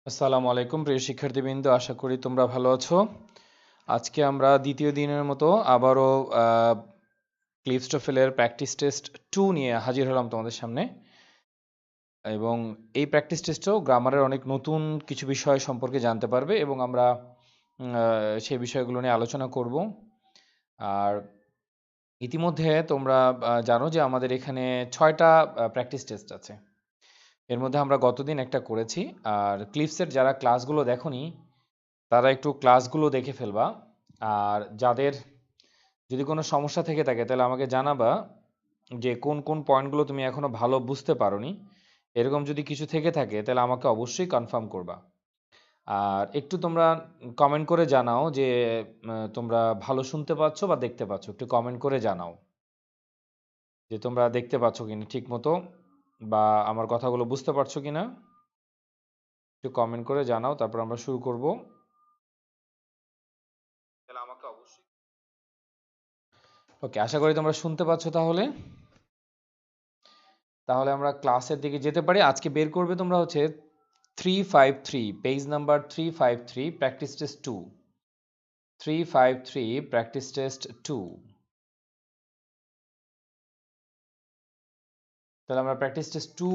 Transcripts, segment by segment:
আসসালামু আলাইকুম প্রিয় শিক্ষার্থীবৃন্দ, আশা করি তোমরা ভালো আছো। আজকে আমরা দ্বিতীয় দিনের মতো আবারও ক্লিফস্টোফেলের প্র্যাকটিস টেস্ট 2 নিয়ে হাজির হলাম তোমাদের সামনে। এবং এই প্র্যাকটিস টেস্টেও গ্রামারের অনেক নতুন কিছু বিষয় সম্পর্কে জানতে পারবে এবং আমরা সেই বিষয়গুলো নিয়ে আলোচনা করব। আর ইতিমধ্যে তোমরা জানো যে আমাদের এখানে 6টা প্র্যাকটিস টেস্ট আছে। এর মধ্যে আমরা গতদিন একটা করেছি। আর ক্লিফসের যারা ক্লাসগুলো দেখোনি তারা একটু ক্লাসগুলো দেখে ফেলবা। আর যাদের যদি কোনো সমস্যা থেকে থাকে তাহলে আমাকে জানাবা যে কোন কোন পয়েন্টগুলো তুমি এখনো ভালো বুঝতে পারোনি। এরকম যদি কিছু থেকে থাকে তাহলে আমাকে অবশ্যই কনফার্ম করবা। আর একটু তোমরা কমেন্ট করে জানাও যে তোমরা ভালো শুনতে পাচ্ছ বা দেখতে পাচ্ছ। একটু কমেন্ট করে জানাও যে তোমরা দেখতে পাচ্ছ কিনা ঠিক মতো, বা আমার কথাগুলো বুঝতে পারছো কিনা। একটু কমেন্ট করে জানাও, তারপর আমরা শুরু করব। তাহলে আমাকে অবশ্যই ওকে, আশা করি তোমরা শুনতে পাচ্ছ। তাহলে আমরা ক্লাসের দিকে যেতে পারি। আজকে বের করবে তোমরা হচ্ছে 353, page number 353, practice test 2। 353 practice test 2। তাহলে আমরা প্র্যাকটিস টেস্ট 2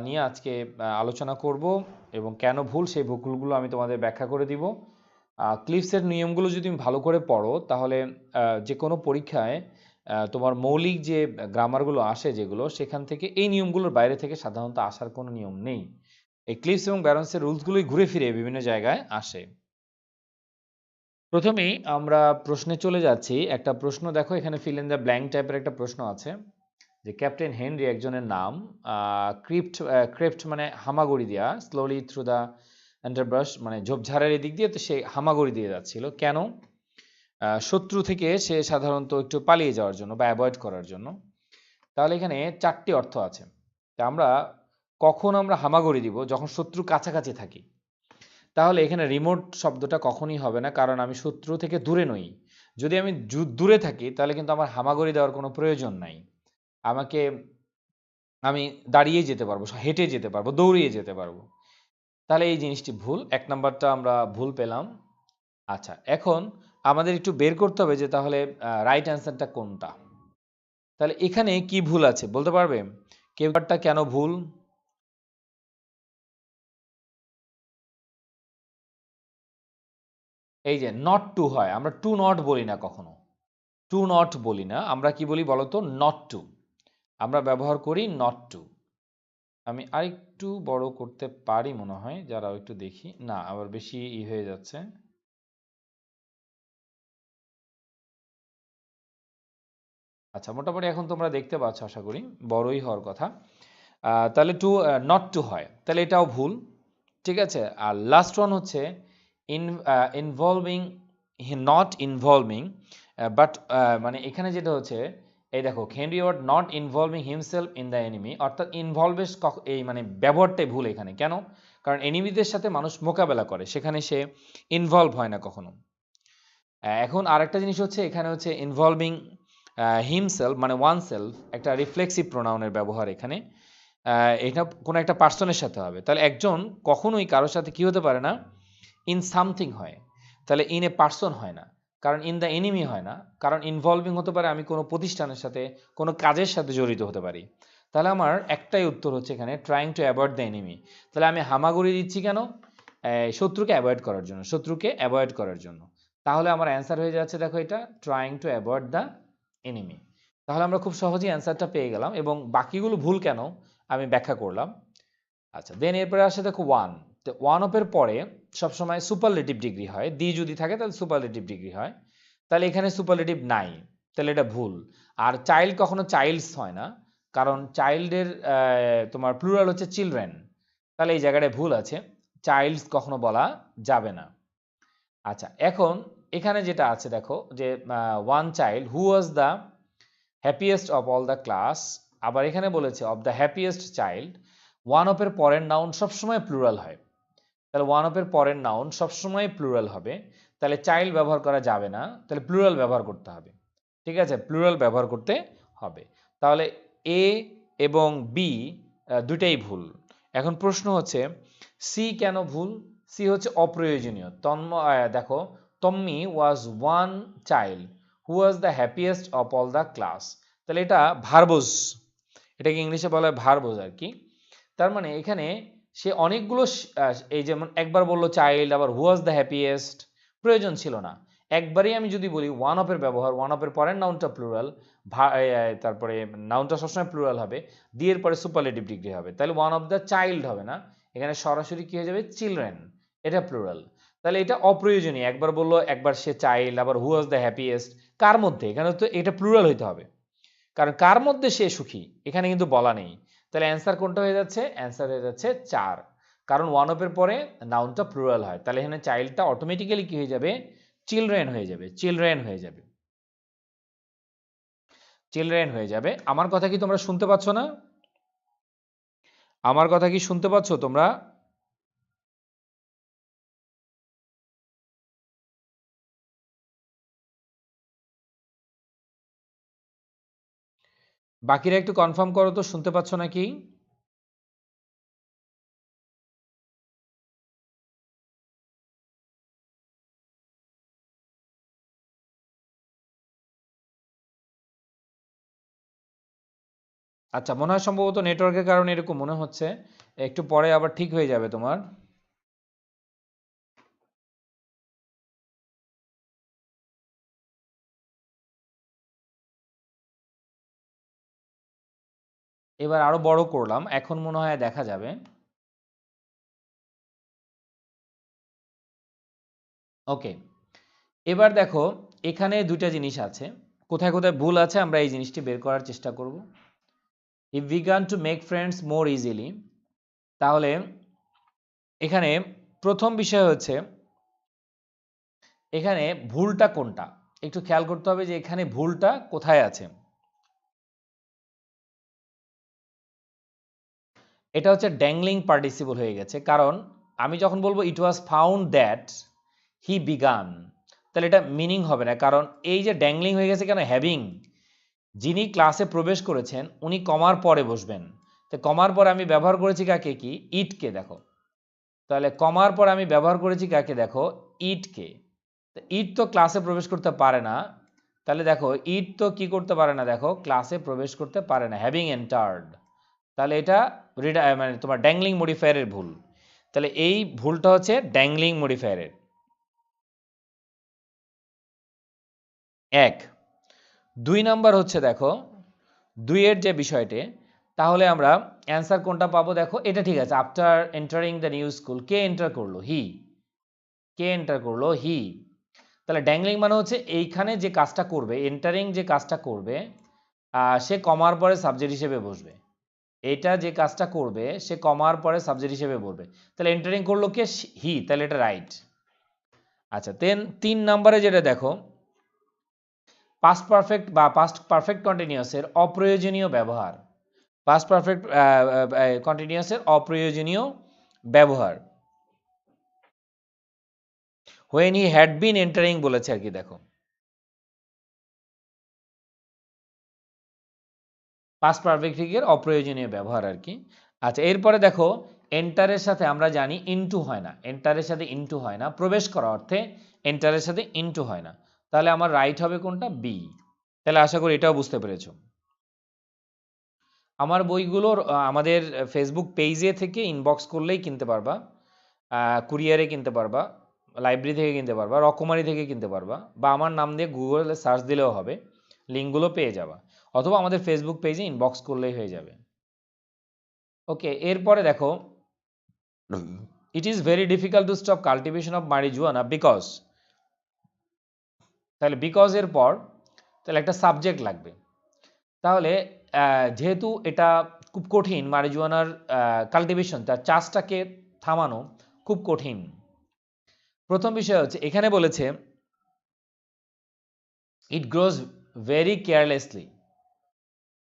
নিয়ে আজকে আলোচনা করব এবং কেন ভুল সেই ভুলগুলো আমি তোমাদের ব্যাখ্যা করে দিব। ক্লিফসের নিয়মগুলো যদি তুমি ভালো করে পড়ো তাহলে যে কোনো পরীক্ষায় তোমার মৌলিক যে গ্রামারগুলো আসে যেগুলো, সেখান থেকে এই নিয়মগুলোর বাইরে থেকে সাধারণত আসার কোনো নিয়ম নেই। এই ক্লিফস এবং ব্যারন্সের রুলসগুলোই ঘুরে ফিরে বিভিন্ন জায়গায় আসে। প্রথমেই আমরা প্রশ্নে চলে যাচ্ছি। একটা প্রশ্ন দেখো, এখানে ফিল ইন দ্য ব্ল্যাঙ্ক টাইপের একটা প্রশ্ন আছে যে ক্যাপ্টেন হেনরি একজনের নাম, ক্রেপ্ট মানে হামাগুড়ি দেওয়া, স্লোলি থ্রু দ্য আন্ডারব্রাশ মানে ঝোপঝাড়ের এদিক দিয়ে, তো সে হামাগুড়ি দিয়ে যাচ্ছিল কেন? শত্রু থেকে সে সাধারণত একটু পালিয়ে যাওয়ার জন্য বা অ্যাভয়েড করার জন্য। তাহলে এখানে 4টি অর্থ আছে। তা আমরা কখন আমরা হামাগুড়ি দিব? যখন শত্রু কাছাকাছি থাকি। তাহলে এখানে রিমোট শব্দটা কখনই হবে না, কারণ আমি শত্রু থেকে দূরে নই। যদি আমি দূরে থাকি তাহলে কিন্তু আমার হামাগুড়ি দেওয়ার কোনো প্রয়োজন নাই। আমি দাঁড়িয়েই যেতে পারবো, হেঁটে যেতে পারবো, দৌড়িয়ে যেতে পারবো। তাহলে এই জিনিসটি ভুল। 1 নাম্বারটা আমরা ভুল পেলাম। আচ্ছা, এখন আমাদের একটু বের করতে হবে যে তাহলে রাইট অ্যান্সারটা কোনটা। তাহলে এখানে কি ভুল আছে বলতে পারবে? কেউটা কেন ভুল? এই যে নট টু হয়, আমরা টু নট বলি না কখনো। টু নট বলি না, আমরা কি বলি বলতো? Not to. আমরা ব্যবহার করি নট টু। আমি আরেকটু বড় করতে পারি মনে হয়, যারা একটু দেখি না, আবার বেশি হয়ে যাচ্ছে। আচ্ছা, মোটামুটি এখন তোমরা দেখতে পাচ্ছ আশা করি, বড়ই হওয়ার কথা। তাহলে টু নট টু হয়, তাহলে এটাও ভুল। ঠিক আছে। আর লাস্ট ওয়ান হচ্ছে ইনভলভিং, নট ইনভলভিং, বাট মানে এখানে যেটা হচ্ছে, এই দেখো, Henry Ward not involving himself in the enemy, অর্থাৎ ইনভলভের এই মানে ব্যবহারটাই ভুল এখানে। কেন? কারণ এনিমিদের সাথে মানুষ মোকাবেলা করে, সেখানে সে ইনভলভ হয় না কখনো। এখন আরেকটা জিনিস হচ্ছে, এখানে হচ্ছে ইনভলভিং হিমসেলফ মানে ওয়ান সেলফ, একটা রিফ্লেক্সিভ প্রোনাউনের ব্যবহার এখানে। এটা কোনো একটা পার্সনের সাথে হবে। তাহলে একজন কখনোই কারোর সাথে কি হতে পারে না? ইন সামথিং হয়। তাহলে ইন এ পার্সন হয় না, কারণ ইন দ্য এনিমি হয় না, কারণ ইনভলভিং হতে পারে আমি কোনো প্রতিষ্ঠানের সাথে, কোনো কাজের সাথে জড়িত হতে পারি। তাহলে আমার একটাই উত্তর হচ্ছে এখানে, trying to avoid the enemy. তাহলে আমি হামাগুড়ি দিচ্ছি কেন? শত্রুকে অ্যাভয়েড করার জন্য, শত্রুকে অ্যাভয়েড করার জন্য। তাহলে আমার অ্যান্সার হয়ে যাচ্ছে, দেখো, এটা trying to avoid the enemy. তাহলে আমরা খুব সহজেই অ্যান্সারটা পেয়ে গেলাম এবং বাকিগুলো ভুল কেন আমি ব্যাখ্যা করলাম। আচ্ছা, দেন এরপরে আসে দেখো ওয়ান। তো ওয়ান অফের পরে সবসময় সুপারলেটিভ ডিগ্রি হয়, দি যদি থাকে তাহলে সুপারলেটিভ ডিগ্রি হয়। তাহলে এখানে সুপারলেটিভ নাই, তাহলে এটা ভুল। আর চাইল্ড কখনো চাইল্ডস হয় না, কারণ চাইল্ডের তোমার প্লুরাল হচ্ছে চিলড্রেন। তাহলে এই জায়গাটায় ভুল আছে, চাইল্ডস কখনো বলা যাবে না। আচ্ছা, এখন এখানে যেটা আছে দেখো, যে one child who was the happiest of all the class. আবার এখানে বলেছে of the happiest child. One অফের পরের নাউন সবসময় প্লুরাল হয়। তাহলে ওয়ান অফের পরের নাউন সবসময় প্লুরাল হবে। তাহলে চাইল্ড ব্যবহার করা যাবে না, তাহলে প্লুরাল ব্যবহার করতে হবে। ঠিক আছে, প্লুরাল ব্যবহার করতে হবে। তাহলে এ এবং বি দুইটাই ভুল। এখন প্রশ্ন হচ্ছে সি কেন ভুল? সি হচ্ছে অপ্রয়োজনীয়। দেখো, Tommy was one child who was the happiest of all the class. তাহলে এটা ভার্বস, এটাকে ইংলিশে বলা হয় ভার্বস আর কি। তার মানে এখানে সে অনেকগুলো এই যেমন একবার বললো চাইল্ড, আবার হু ওয়াজ দ্য হ্যাপিয়েস্ট, প্রয়োজন ছিল না। একবারেই আমি যদি বলি ওয়ান অফের ব্যবহার, ওয়ান অফের পরের নাউনটা প্লুরাল, তারপরে নাউনটা সবসময় প্লুরাল হবে, দিয়ের পরে সুপারলেটিভ ডিগ্রি হবে, তাহলে ওয়ান অফ দ্য চাইল্ড হবে না, এখানে সরাসরি কি হয়ে যাবে চিলড্রেন, এটা প্লুরাল। তাহলে এটা অপ্রয়োজনীয়, একবার বললো একবার সে চাইল্ড, আবার হু ওয়াজ দ্য হ্যাপিয়েস্ট, কার মধ্যে? এখানে তো এটা প্লুরাল হইতে হবে, কারণ কার মধ্যে সে সুখী এখানে কিন্তু বলা নেই। তাহলে অ্যান্সার কোনটা হয়ে যাচ্ছে? অ্যান্সার হয়ে যাচ্ছে 4, কারণ ওয়ান অফের পরে নাউনটা প্লুরাল হয়, তাহলে এখানে চাইল্ডটা অটোমেটিক্যালি কি হয়ে যাবে? চিলড্রেন হয়ে যাবে, চিলড্রেন হয়ে যাবে, চিলড্রেন হয়ে যাবে। আমার কথা কি তোমরা শুনতে পাচ্ছ না? আমার কথা কি শুনতে পাচ্ছ তোমরা? বাকিরা একটু কনফার্ম করো তো, শুনতে পাচ্ছ নাকি? আচ্ছা, মনে হয় সম্ভবত নেটওয়ার্কের কারণে এরকম মনে হচ্ছে, একটু পরে আবার ঠিক হয়ে যাবে তোমার। এবার আরো বড় করলাম, এখন মনে হয় দেখা যাবে। ওকে, এবার দেখো এখানে দুইটা জিনিস আছে, কোথায় কোথায় ভুল আছে আমরা এই জিনিসটি বের করার চেষ্টা করব। ইফ উই গান to make friends more easily, তাহলে এখানে প্রথম বিষয় হচ্ছে এখানে ভুলটা কোনটা একটু খেয়াল করতে হবে, যে এখানে ভুলটা কোথায় আছে। এটা হচ্ছে ড্যাংলিং পার্টিসিপল হয়ে গেছে, কারণ আমি যখন বলবো it was found that he began, তাহলে এটা মিনিং হবে না, কারণ এই যে ড্যাংলিং হয়ে গেছে কেন? হ্যাভিং, যিনি ক্লাসে প্রবেশ করেছেন উনি কমার পরে বসবেন, তো কমার পরে আমি ব্যবহার করেছি কাকে? কি ইটকে, দেখো, তাহলে কমার পর আমি ব্যবহার করেছি কাকে? দেখো ইটকে। ইট তো ক্লাসে প্রবেশ করতে পারে না, তাহলে দেখো ইট তো কি করতে পারে না? দেখো ক্লাসে প্রবেশ করতে পারে না, হ্যাভিং এন্টার্ড, তাহলে এটা মানে তোমার ড্যাংলিং মডিফায়ারের ভুল। তাহলে এই ভুলটা হচ্ছে ড্যাংলিং মডিফায়ারের। এক, 2 নাম্বার হচ্ছে দেখো দুইয়ের যে বিষয়টি, তাহলে আমরা অ্যান্সার কোনটা পাবো? দেখো এটা ঠিক আছে, after entering the new school, K enter করলো? হি। কে এন্টার করলো? হি। তাহলে ড্যাংলিং মানে হচ্ছে এইখানে যে কাজটা করবে, এন্টারিং যে কাজটা করবে, সে কমার পরে সাবজেক্ট হিসেবে বসবে। এটা যে কাজটা করবে সে কমার পরে সাবজেক্ট হিসেবে বলবে, তাহলে এন্টারিং করলো কে? হি, তাহলে এটা রাইট। আচ্ছা, দেন 3 নম্বরে যেটা দেখো, পাস্ট পারফেক্ট বা পাস্ট পারফেক্ট কন্টিনিউয়াসের অপ্রয়োজনীয় ব্যবহার, পাস্ট পারফেক্ট কন্টিনিউয়াসের অপ্রয়োজনীয় ব্যবহার, when he had been entering বলেছে আর কি, দেখো পাস্ট পারফেক্টের অপ্রয়োজনীয় ব্যবহার আর কি। আচ্ছা, এরপরে দেখো এন্টারের সাথে আমরা জানি ইনটু হয় না, এন্টারের সাথে ইনটু হয় না, প্রবেশ করা অর্থে এন্টারের সাথে ইনটু হয় না, তাহলে আমার রাইট হবে কোনটা? বি। তাহলে আশা করি এটাও বুঝতে পেরেছো। আমার বইগুলোর আমাদের ফেসবুক পেজে থেকে ইনবক্স করলেই কিনতে পারবা, কুরিয়ারে কিনতে পারবা, লাইব্রেরি থেকে কিনতে পারবা, রকমারি থেকে কিনতে পারবা, বা আমার নাম দিয়ে গুগলে সার্চ দিলেও হবে, লিঙ্কগুলো পেয়ে যাবা, অথবা আমাদের ফেসবুক পেজে ইনবক্স করলেই হয়ে যাবে। ওকে, এরপরে দেখো it is very difficult to stop cultivation of marijuana because, তাহলে বিকজ এর পর তাহলে একটা সাবজেক্ট লাগবে, তাহলে যেহেতু এটা খুব কঠিন, মারিজুয়ানার কাল্টিভেশন, তার চাষটাকে থামানো খুব কঠিন। প্রথম বিষয় হচ্ছে এখানে বলেছে ইট গ্রোজ ভেরি কেয়ারলেসলি,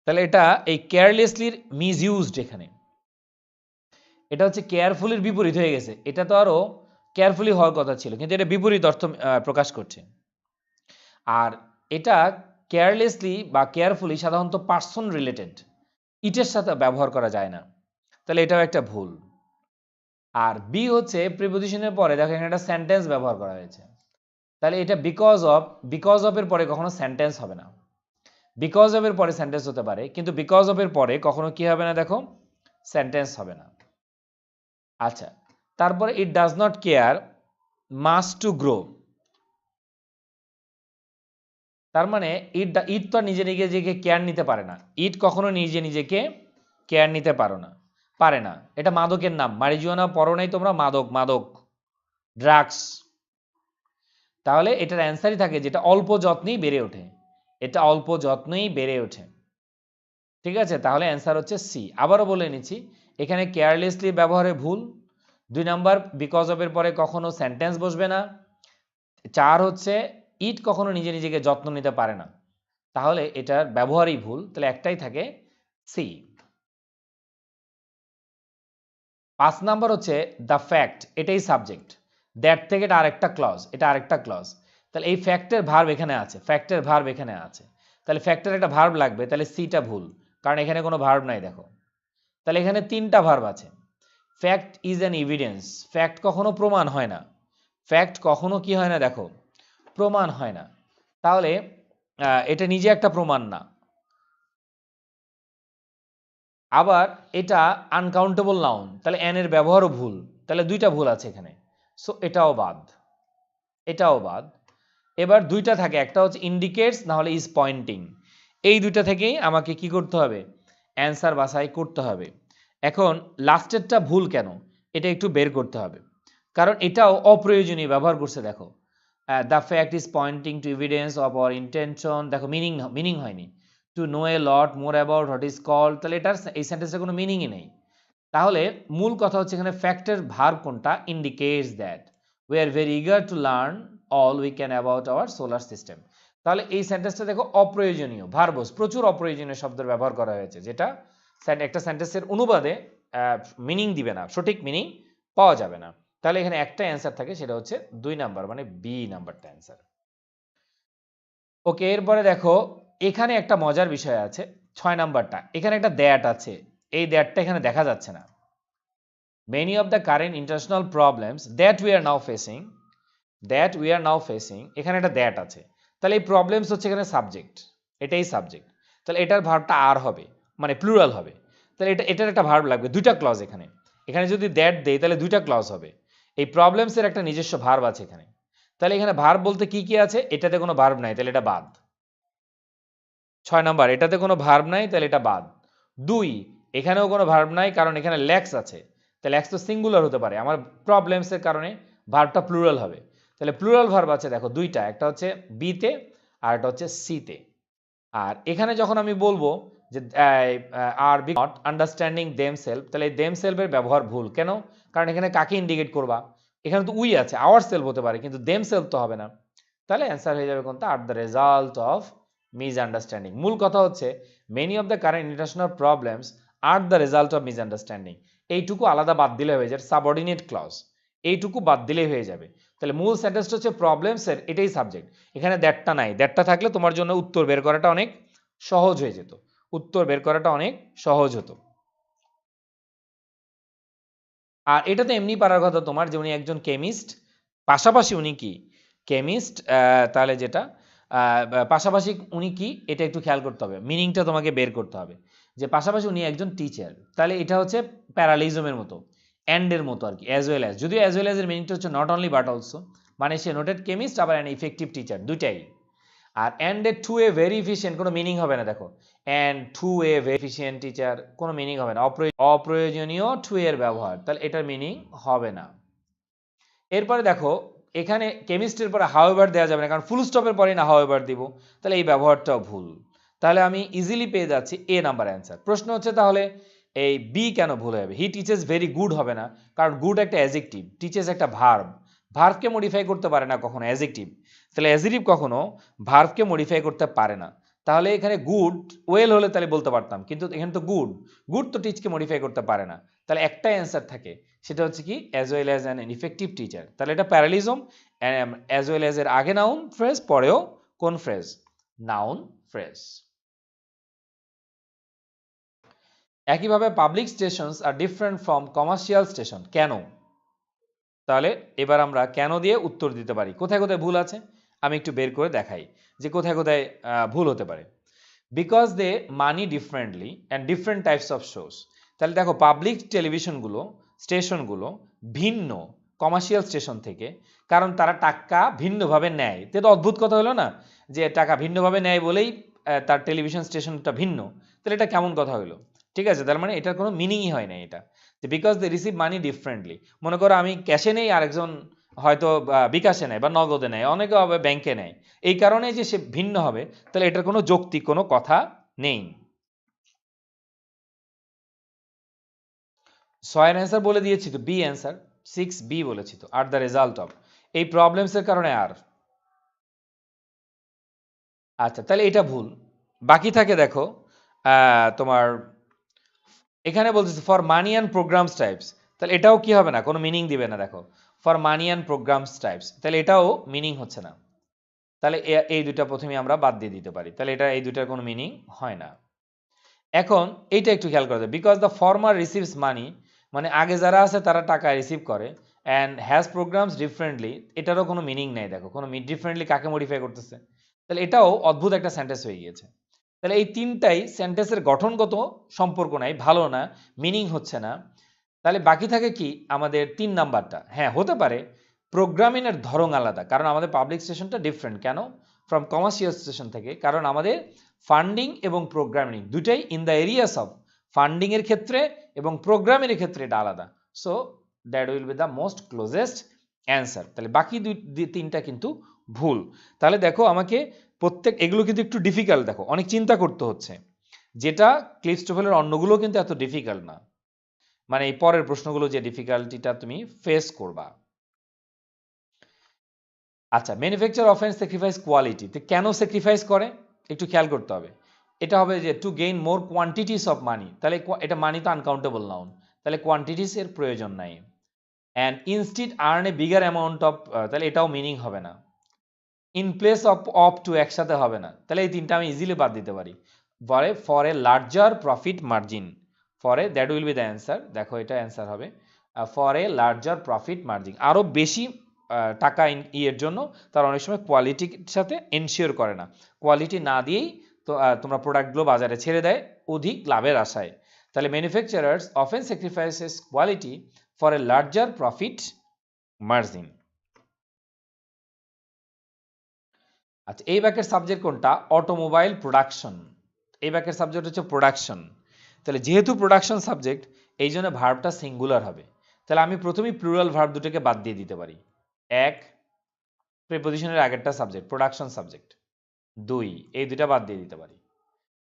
তাহলে এটা এই কেয়ারলেসলির মিসইউজড, এখানে এটা হচ্ছে কেয়ারফুলির বিপরীত হয়ে গেছে, এটা তো আরো কেয়ারফুলি হওয়ার কথা ছিল, কিন্তু এটা বিপরীত অর্থ প্রকাশ করছে। আর এটা কেয়ারলেসলি বা কেয়ারফুলি সাধারণত পার্সন রিলেটেড, ইটের সাথে ব্যবহার করা যায় না, তাহলে এটাও একটা ভুল। আর বি হচ্ছে প্রিপজিশনের পরে দেখো এখানে একটা সেন্টেন্স ব্যবহার করা হয়েছে, তাহলে এটা বিকজ অফ এর পরে কখনো সেন্টেন্স হবে না। বিকজ অফ এর পরে সেন্টেন্স হতে পারে, কিন্তু বিকজ অফ এর পরে কখনো কি হবে না দেখো, সেন্টেন্স হবে না। আচ্ছা, তারপরে ইট ডাজ নট কেয়ার মাস টু গ্রো, তার মানে ইট তো নিজে নিজেকে কেয়ার নিতে পারে না। ইট কখনো নিজে নিজেকে কেয়ার নিতে পারে না। এটা মাদকের নাম, মারিজুয়ানা পড়ো নাই তোমরা? মাদক ড্রাগস। তাহলে এটার অ্যান্সারই থাকে যেটা অল্প যত্নেই বেড়ে ওঠে, এটা অল্প যত্নেই বেড়ে ওঠে। ঠিক আছে, তাহলে অ্যান্সার হচ্ছে সি। আবারও বলে নিচ্ছি, এখানে কেয়ারলেসলি ব্যবহারে ভুল। 2 নাম্বার বিকজ অফ এর পরে কখনো সেন্টেন্স বসবে না। 4 হচ্ছে ইট কখনো নিজে নিজেকে যত্ন নিতে পারে না, তাহলে এটার ব্যবহারই ভুল, তাহলে একটাই থাকে সি। 5 নাম্বার হচ্ছে দ্য ফ্যাক্ট, এটাই সাবজেক্ট। দ্যাট থেকে এটা আরেকটা ক্লজ, এটা আরেকটা ক্লজ। তাহলে এই ফ্যাক্টের ভার্ব এখানে আছে, ফ্যাক্টের ভার্ব এখানে আছে, তাহলে ফ্যাক্টের একটা ভার্ব লাগবে, তাহলে সিটা ভুল, কারণ এখানে কোনো ভার্ব নাই দেখো। তাহলে এখানে 3টা ভার্ব আছে। Fact is an evidence, fact কখনো প্রমাণ হয় না, ফ্যাক্ট কখনো কি হয় না দেখো, প্রমাণ হয় না। তাহলে এটা নিজে একটা প্রমাণ না। আবার এটা আনকাউন্টেবল নাউন, তাহলে এন এর ব্যবহারও ভুল, তাহলে 2টা ভুল আছে এখানে, সো এটাও বাদ, এটাও বাদ। এবার 2টা থাকে, একটা হচ্ছে ইন্ডিকেটস না হলে ইজ পয়েন্টিং, এই 2টা থেকেই আমাকে কি করতে হবে, অ্যান্সার বাছাই করতে হবে। এখন লাস্টেরটা ভুল কেন, এটা একটু বের করতে হবে, কারণ এটাও অপ্রয়োজনীয় ব্যবহার করছে দেখো। The fact is pointing to evidence of our intention, দেখো মিনিং হয়নি। To know a lot more about what is called, তাহলে এটার এই সেন্টেন্সের কোনো মিনিংই নেই। তাহলে মূল কথা হচ্ছে এখানে ফ্যাক্টের ভার্ব কোনটা, indicates that we are very eager to learn all we can about our solar system. তাহলে এই সেন্টেন্সটা দেখো অপ্রয়োজনীয়, ভার্বস প্রচুর অপ্রয়োজনীয় শব্দের ব্যবহার করা হয়েছে, যেটা একটা সেন্টেন্সের অনুবাদে মিনিং দিবে না, সঠিক মিনিং পাওয়া যাবে না। তাহলে এখানে একটা অ্যান্সার থাকে, সেটা হচ্ছে 2 নাম্বার, মানে বি নাম্বারটা অ্যান্সার। ওকে, এরপরে দেখো এখানে একটা মজার বিষয় আছে, 6 নাম্বারটা, এখানে একটা দ্যাট আছে, এই দ্যাটটা এখানে দেখা যাচ্ছে না। Many of the current international problems that we are now facing, এখানে একটা দ্যাট আছে, তাহলে এই প্রবলেমস হচ্ছে এখানে সাবজেক্ট, এটাই সাবজেক্ট, তাহলে এটার ভার্বটা আর হবে, মানে প্লুরাল হবে, তাহলে এটার একটা ভার্ব লাগবে, 2টা ক্লজ এখানে। এখানে যদি দ্যাট দেই তাহলে 2টা ক্লজ হবে। এই প্রবলেমসের একটা নিজস্ব ভার্ব আছে এখানে, তাহলে এখানে ভার্ব বলতে কি কি আছে, এটাতে কোনো ভার্ব নাই, তাহলে এটা বাদ। 6 নাম্বার, এটাতে কোনো ভার্ব নাই, তাহলে এটা বাদ। 2, এখানেও কোনো ভার্ব নাই, কারণ এখানে ল্যাক্স আছে, তাহলে ল্যাক্স তো সিঙ্গুলার হতে পারে, আমার প্রবলেমসের কারণে ভার্বটা প্লুরাল হবে, তাহলে প্লুরাল ভার্ব আছে দেখো 2টা, একটা হচ্ছে বিতে আর একটা হচ্ছে সিতে। আর এখানে যখন আমি বলবো যে আর বি নট আন্ডারস্ট্যান্ডিং দেমসেলফ, তাহলে এই দেমসেলফের ব্যবহার ভুল কেন, কারণ এখানে কাকে ইন্ডিকেট করবা, এখানে তো উই আছে, আওয়ার সেলফ হতে পারে, কিন্তু দেমসেলফ তো হবে না। তাহলে অ্যান্সার হয়ে যাবে কোনটা, are the result of misunderstanding. মূল কথা হচ্ছে many of the current international problems are the result of misunderstanding, এইটুকু আলাদা বাদ দিলে হয়ে যায়, সাবঅর্ডিনেট ক্লজ, এইটুকু বাদ দিলেই হয়ে যাবে। তাহলে মূল সেন্টেন্সটা হচ্ছে প্রবলেমসের, এটাই সাবজেক্ট, এখানে দ্যাটটা নাই, দ্যাটটা থাকলে তোমার জন্য উত্তর বের করাটা অনেক সহজ হয়ে যেত, উত্তর বের করাটা অনেক সহজ হতো। আর এটা তো এমনি পারার কথা তোমার, যে উনি একজন কেমিস্ট, পাশাপাশি উনি কি কেমিস্ট, তাহলে যেটা পাশাপাশি উনি কি, এটা একটু খেয়াল করতে হবে, মিনিংটা তোমাকে বের করতে হবে, যে পাশাপাশি উনি একজন টিচার, তাহলে এটা হচ্ছে প্যারালিজমের মতো, এন্ডের মতো আর কি, অ্যাজ ওয়েল অ্যাজ, যদিও অ্যাজ ওয়েল অ্যাজ এর মিনিংটা হচ্ছে নট অনলি বাট অলসো, মানে সে নোটেড কেমিস্ট আবার অ্যান ইফেক্টিভ টিচার, দুইটাই। আর and a to a very efficient, কোনো মিনিং হবে না দেখো, and to a very efficient teacher, কোনো মিনিং হবে না, অপ্রয়োজনীয় টু এর ব্যবহার, তাহলে এটার মিনিং হবে না। এরপরে দেখো এখানে কেমিস্ট্রির পরে হাউএভার দেওয়া যাবে না, কারণ ফুল স্টপের পরে না হাউএভার দিব, তাহলে এই ব্যবহারটাও ভুল, তাহলে আমি ইজিলি পেয়ে যাচ্ছি এ নাম্বার অ্যান্সার। প্রশ্ন হচ্ছে তাহলে এই বি কেন ভুল হবে, হি টিচেস ভেরি গুড হবে না, কারণ গুড একটা অ্যাজেক্টিভ, টিচেস একটা ভার্ব, ভার্বকে মডিফাই করতে পারে না কখনো অ্যাজেক্টিভ, তাহলে অ্যাজেক্টিভ কখনো ভার্বকে মডিফাই করতে পারে না, তাহলে এখানে গুড ওয়েল হলে তাহলে বলতে পারতাম, কিন্তু এখানে তো গুড তো টিচকে মডিফাই করতে পারে না, তাহলে একটাই অ্যান্সার থাকে, সেটা হচ্ছে কি as well as an effective teacher, তাহলে এটা প্যারালিজম, অ্যাজ ওয়েল অ্যাজ এর আগে নাউন ফ্রেজ, পরেও কোন ফ্রেজ, নাউন ফ্রেজ। একইভাবে পাবলিক স্টেশনস আর ডিফারেন্ট ফ্রম কমার্শিয়াল স্টেশন। কেন? তাহলে এবার আমরা কেন দিয়ে উত্তর দিতে পারি। কোথায় কোথায় ভুল আছে আমি একটু বের করে দেখাই যে কোথায় কোথায় ভুল হতে পারে। Because they money differently and different types of shows. তাহলে দেখো পাবলিক টেলিভিশনগুলো স্টেশনগুলো ভিন্ন কমার্শিয়াল স্টেশন থেকে, কারণ তারা টাকা ভিন্নভাবে নেয়। তো অদ্ভুত কথা হলো না যে টাকা ভিন্নভাবে নেয় বলেই তার টেলিভিশন স্টেশনটা ভিন্ন। তাহলে এটা কেমন কথা হলো? ঠিক আছে, তার মানে এটার কোনো মিনিংই হয় না এটা, যে because they receive money differently. মনে করো আমি ক্যাশে নেই, আরেকজন হয়তো বিকাশে নেয় বা নগদে নেয়, অনেকে হবে ব্যাংকে নেয়, এই কারণে যে সে ভিন্ন হবে, তাহলে এটার কোনো যৌক্তিক কোনো কথা নেই। ছয়ের অ্যান্সার বলে দিয়েছি তো, বি অ্যান্সার, 6B বলেছি তো, আর দ্য রেজাল্ট অফ, এই প্রবলেমসের কারণে আর। আচ্ছা, তাহলে এটা ভুল। বাকি থাকে দেখো তোমার এখানে বলতেছে for money and programs types, তাহলে এটাও কি হবে না, কোনো মিনিং দিবে না। দেখো for money and programs types, তাহলে এটাও মিনিং হচ্ছে না। তাহলে এই দুটা প্রথমে আমরা বাদ দিয়ে দিতে পারি, তাহলে এটা এই দুটার কোনো মিনিং হয় না। এখন এইটা একটু খেয়াল করতে, বিকজ দ্য ফর্মার রিসিভস মানি, মানে আগে যারা আছে তারা টাকা রিসিভ করে, অ্যান্ড হ্যাজ প্রোগ্রামস ডিফারেন্টলি, এটারও কোনো মিনিং নেই। দেখো কোনো ডিফারেন্টলি কাকে মডিফাই করতেছে, তাহলে এটাও অদ্ভুত একটা সেন্টেন্স হয়ে গিয়েছে। তাহলে এই তিনটাই সেন্টেন্সের গঠনগত সম্পর্ক নাই, ভালো না, মিনিং হচ্ছে না। তাহলে বাকি থাকে কি আমাদের 3 নাম্বারটা। হ্যাঁ হতে পারে প্রোগ্রামিং এর ধরন আলাদা, কারণ আমাদের পাবলিক স্টেশনটা ডিফারেন্ট। কেন? ফ্রম কমার্শিয়াল স্টেশন থেকে, কারণ আমাদের ফান্ডিং এবং প্রোগ্রামিং দুটাই in the areas of funding এর ক্ষেত্রে এবং প্রোগ্রামিং এর ক্ষেত্রে এটা আলাদা। So that will be the most closest answer. তাহলে বাকি তিনটা কিন্তু ভুল। তাহলে দেখো আমাকে প্রত্যেক এগুলো কিন্তু একটু ডিফিকাল্ট, দেখো অনেক চিন্তা করতে হচ্ছে, যেটা ক্লিফস্টোফেলের অন্যগুলো কিন্তু এত ডিফিকাল্ট না। মানে এই পরের প্রশ্নগুলো যে ডিফিকাল্টিটা তুমি ফেস করবা। আচ্ছা, ম্যানুফ্যাকচার অফেন স্যাক্রিফাইস কোয়ালিটি, তো কেন স্যাক্রিফাইস করে একটু খেয়াল করতে হবে। এটা হবে যে to gain more quantities of money, তাহলে এটা মানি তো আনকাউন্টেবল নাউন, তাহলে কোয়ান্টিটিস এর প্রয়োজন নাই। And instead earn a bigger amount of, তাহলে এটাও মিনিং হবে না। In place of of to একসাথে হবে না, তাহলে এই তিনটা আমি ইজিলি বাদ দিতে পারি। For a larger profit margin, for a that will be the answer. দেখো এটা অ্যান্সার হবে for a larger profit margin, আরও বেশি টাকা ইয়ের জন্য তারা অনেক সময় কোয়ালিটির সাথে এনশিওর করে না, কোয়ালিটি না দিয়েই তো তোমরা প্রোডাক্টগুলো বাজারে ছেড়ে দেয় অধিক লাভের আশায়। তাহলে manufacturers often sacrifices quality for a larger profit margin. আচ্ছা, এই বাক্যের সাবজেক্ট কোনটা? Automobile production. এই বাক্যের সাবজেক্ট হচ্ছে প্রোডাকশন। তাহলে যেহেতু প্রোডাকশন সাবজেক্ট, এই জন্য ভার্বটা সিঙ্গুলার হবে। তাহলে আমি প্রথমেই প্লুরাল ভার্ব দুটোকে বাদ দিয়ে দিতে পারি। এক, প্রিপোজিশনের আগেরটা সাবজেক্ট, প্রোডাকশন সাবজেক্ট। দুই, এই দুটা বাদ দিয়ে দিতে পারি।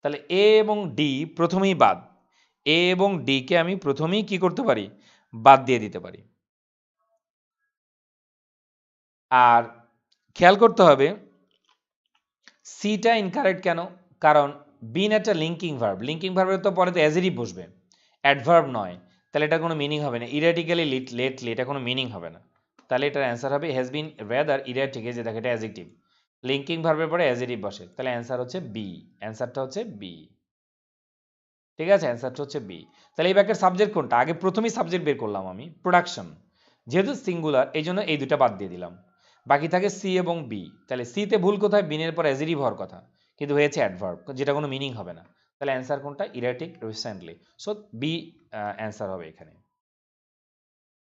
তাহলে এ এবং ডি প্রথমেই বাদ, এ এবং ডি কে আমি প্রথমেই কি করতে পারি? বাদ দিয়ে দিতে পারি। আর খেয়াল করতে হবে সিটা ইনকারেক্ট কেন? কারণ বিন একটা লিঙ্কিং ভার্ব, লিঙ্কিং ভার্বের তো পরে তো অ্যাজেরই বসবে, অ্যাডভার্ব নয়। তাহলে এটা কোনো মিনিং হবে না। ইরাটিক্যালি লেটলি, এটা কোনো মিনিং হবে না। তাহলে এটার অ্যান্সার হবে হ্যাজ বিন রেদার ইরাটিক, যে দেখো এটা অ্যাজেক্টিভ, লিঙ্কিং ভার্বের পরে অ্যাজেটিভ বসে, তাহলে অ্যান্সার হচ্ছে বি। অ্যান্সারটা হচ্ছে বি। ঠিক আছে, অ্যান্সারটা হচ্ছে বি। তাহলে এই বাক্যের সাবজেক্ট কোনটা? আগে প্রথমেই সাবজেক্ট বের করলাম আমি, প্রোডাকশন। যেহেতু সিঙ্গুলার এই জন্য এই দুটা বাদ দিয়ে দিলাম, বাকি থাকে সি এবং বি। তাহলে সিতে ভুল কোথায়? বিনের পর অ্যাজেটিভ হওয়ার কথা, কিন্তু হয়েছে অ্যাডভার্ব, যেটা কোনো মিনিং হবে না। তাহলে অ্যান্সার কোনটা? ইরাটিক রিসেন্টলি। সো বি অ্যান্সার হবে এখানে।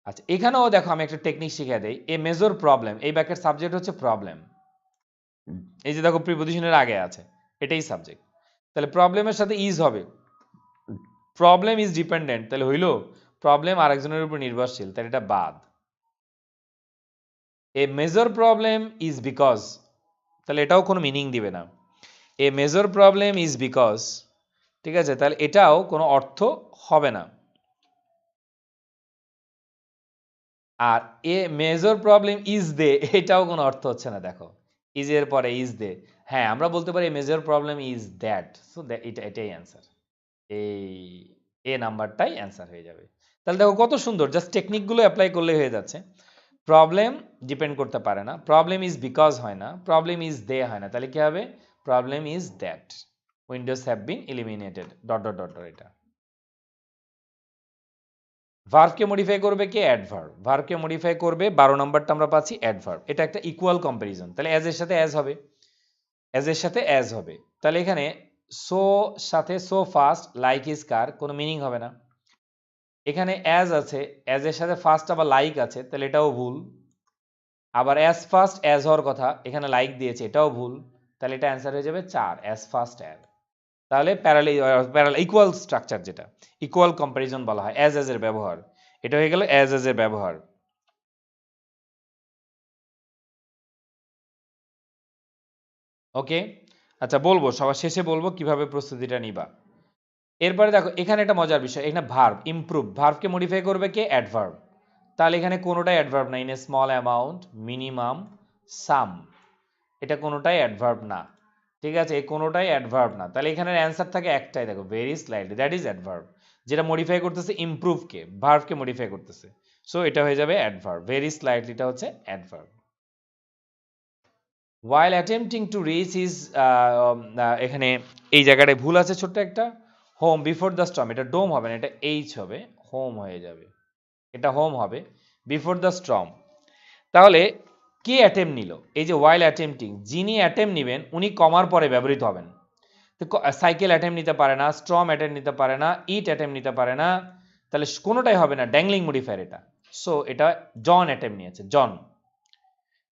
আচ্ছা, এখানেও দেখো আমি একটা টেকনিক শিখিয়ে দেই। এ মেজর প্রবলেম, এই বাক্যের সাবজেক্ট হচ্ছে প্রবলেম। এই যে দেখো প্রিপোজিশনের আগে আছে, এটাই সাবজেক্ট। তাহলে প্রবলেমের সাথে ইজ হবে, প্রবলেম ইজ ডিপেন্ডেন্ট, তাহলে হইলো প্রবলেম আরেকজনের উপর নির্ভরশীল, তাহলে এটা বাদ। A major problem is because, তাহলে এটাও কোনো মিনিং দিবে না। A major problem is because, ঠিক আছে, তাহলে এটাও কোনো অর্থ হবে না। আর a major problem is they, এটাও কোনো অর্থ হচ্ছে না। দেখো ইজ এর পরে ইজ দে, হ্যাঁ আমরা বলতে পারি major problem is that. So এটাই অ্যান্সার, এই এ নাম্বারটাই অ্যান্সার হয়ে যাবে। তাহলে দেখো কত সুন্দর, জাস্ট টেকনিকগুলো অ্যাপ্লাই করলে হয়ে যাচ্ছে। প্রবলেম ডিপেন্ড করতে পারে না, প্রবলেম ইজ বিকজ হয় না, প্রবলেম ইজ দে হয় না, তাহলে কি হবে? Problem is that, Windows have been eliminated dot dot dot, এটা ভার্বকে মডিফাই করবে কে? অ্যাডভার্ব। ভার্বকে মডিফাই করবে 12 নম্বরটা আমরা পাচ্ছি অ্যাডভার্ব। এটা একটা ইকুয়াল কম্পারিজন। তাহলে অ্যাজ এর সাথে অ্যাজ হবে, অ্যাজ এর সাথে অ্যাজ হবে। তাহলে এখানে সো সাথে সো ফাস্ট লাইক ইজ কার, কোনো মিনিং হবে না। এখানে অ্যাজ আছে, অ্যাজ এর সাথে ফাস্ট আবার লাইক আছে, তাহলে এটাও ভুল। আবার অ্যাজ ফাস্ট অ্যাজ হওয়ার কথা, এখানে লাইক দিয়েছে, এটাও ভুল। তাহলে এটা অ্যান্সার হয়ে যাবে 4, অ্যাজ ফাস্ট অ্যাজ। তাহলে ইকুয়াল স্ট্রাকচার, যেটা ইকুয়াল কম্পারিজন বলা হয়, অ্যাজ এর ব্যবহার। এটা হয়ে গেল অ্যাজ এর ব্যবহার। ওকে, আচ্ছা বলবো সবার শেষে বলবো কিভাবে প্রস্তুতিটা নিবা। এরপরে দেখো এখানে একটা মজার বিষয়, এখানে ভার্ব ইমপ্রুভ, ভার্বকে মডিফাই করবে কে? অ্যাডভার্ব। তাহলে এখানে কোনোটাই অ্যাডভার্ব না। In a small amount, minimum, some, এটা কোনোটাই অ্যাডভার্ব না। ঠিক আছে, এই কোনোটাই অ্যাডভার্ব না। তাহলে এখানে অ্যান্সার থাকে একটাই, দেখো very slightly, that is adverb. যেটা মডিফাই করতেছে ইমপ্রুভকে, ভার্বকে মডিফাই করতেছে। সো এটা হয়ে যাবে অ্যাডভার্ব, ভেরি স্লাইটলিটা হচ্ছে adverb. while attempting to reach his এখানে এই জায়গাটায় ভুল আছে ছোট্ট একটা, হোম বিফোর দ্য স্টর্ম, এটা ডোম হবে না, এটা এইচ হবে, হোম হয়ে যাবে, এটা হোম হবে, বিফোর দ্য স্টর্ম। তাহলে কে অ্যাটেম্প নিল? এই যে while attempting, যিনি অ্যাটেম্প নেবেন উনি কমার পরে ব্যবহৃত হবেন। তো সাইকেল অ্যাটেম্প নিতে পারে না, স্ট্রম অ্যাটেম্প নিতে পারে না, ইট অ্যাটেম্প নিতে পারে না, তাহলে কোনোটাই হবে না, ড্যাংলিং মডিফায়ার এটা। সো এটা জন অ্যাটেম্প নিয়েছে, জন।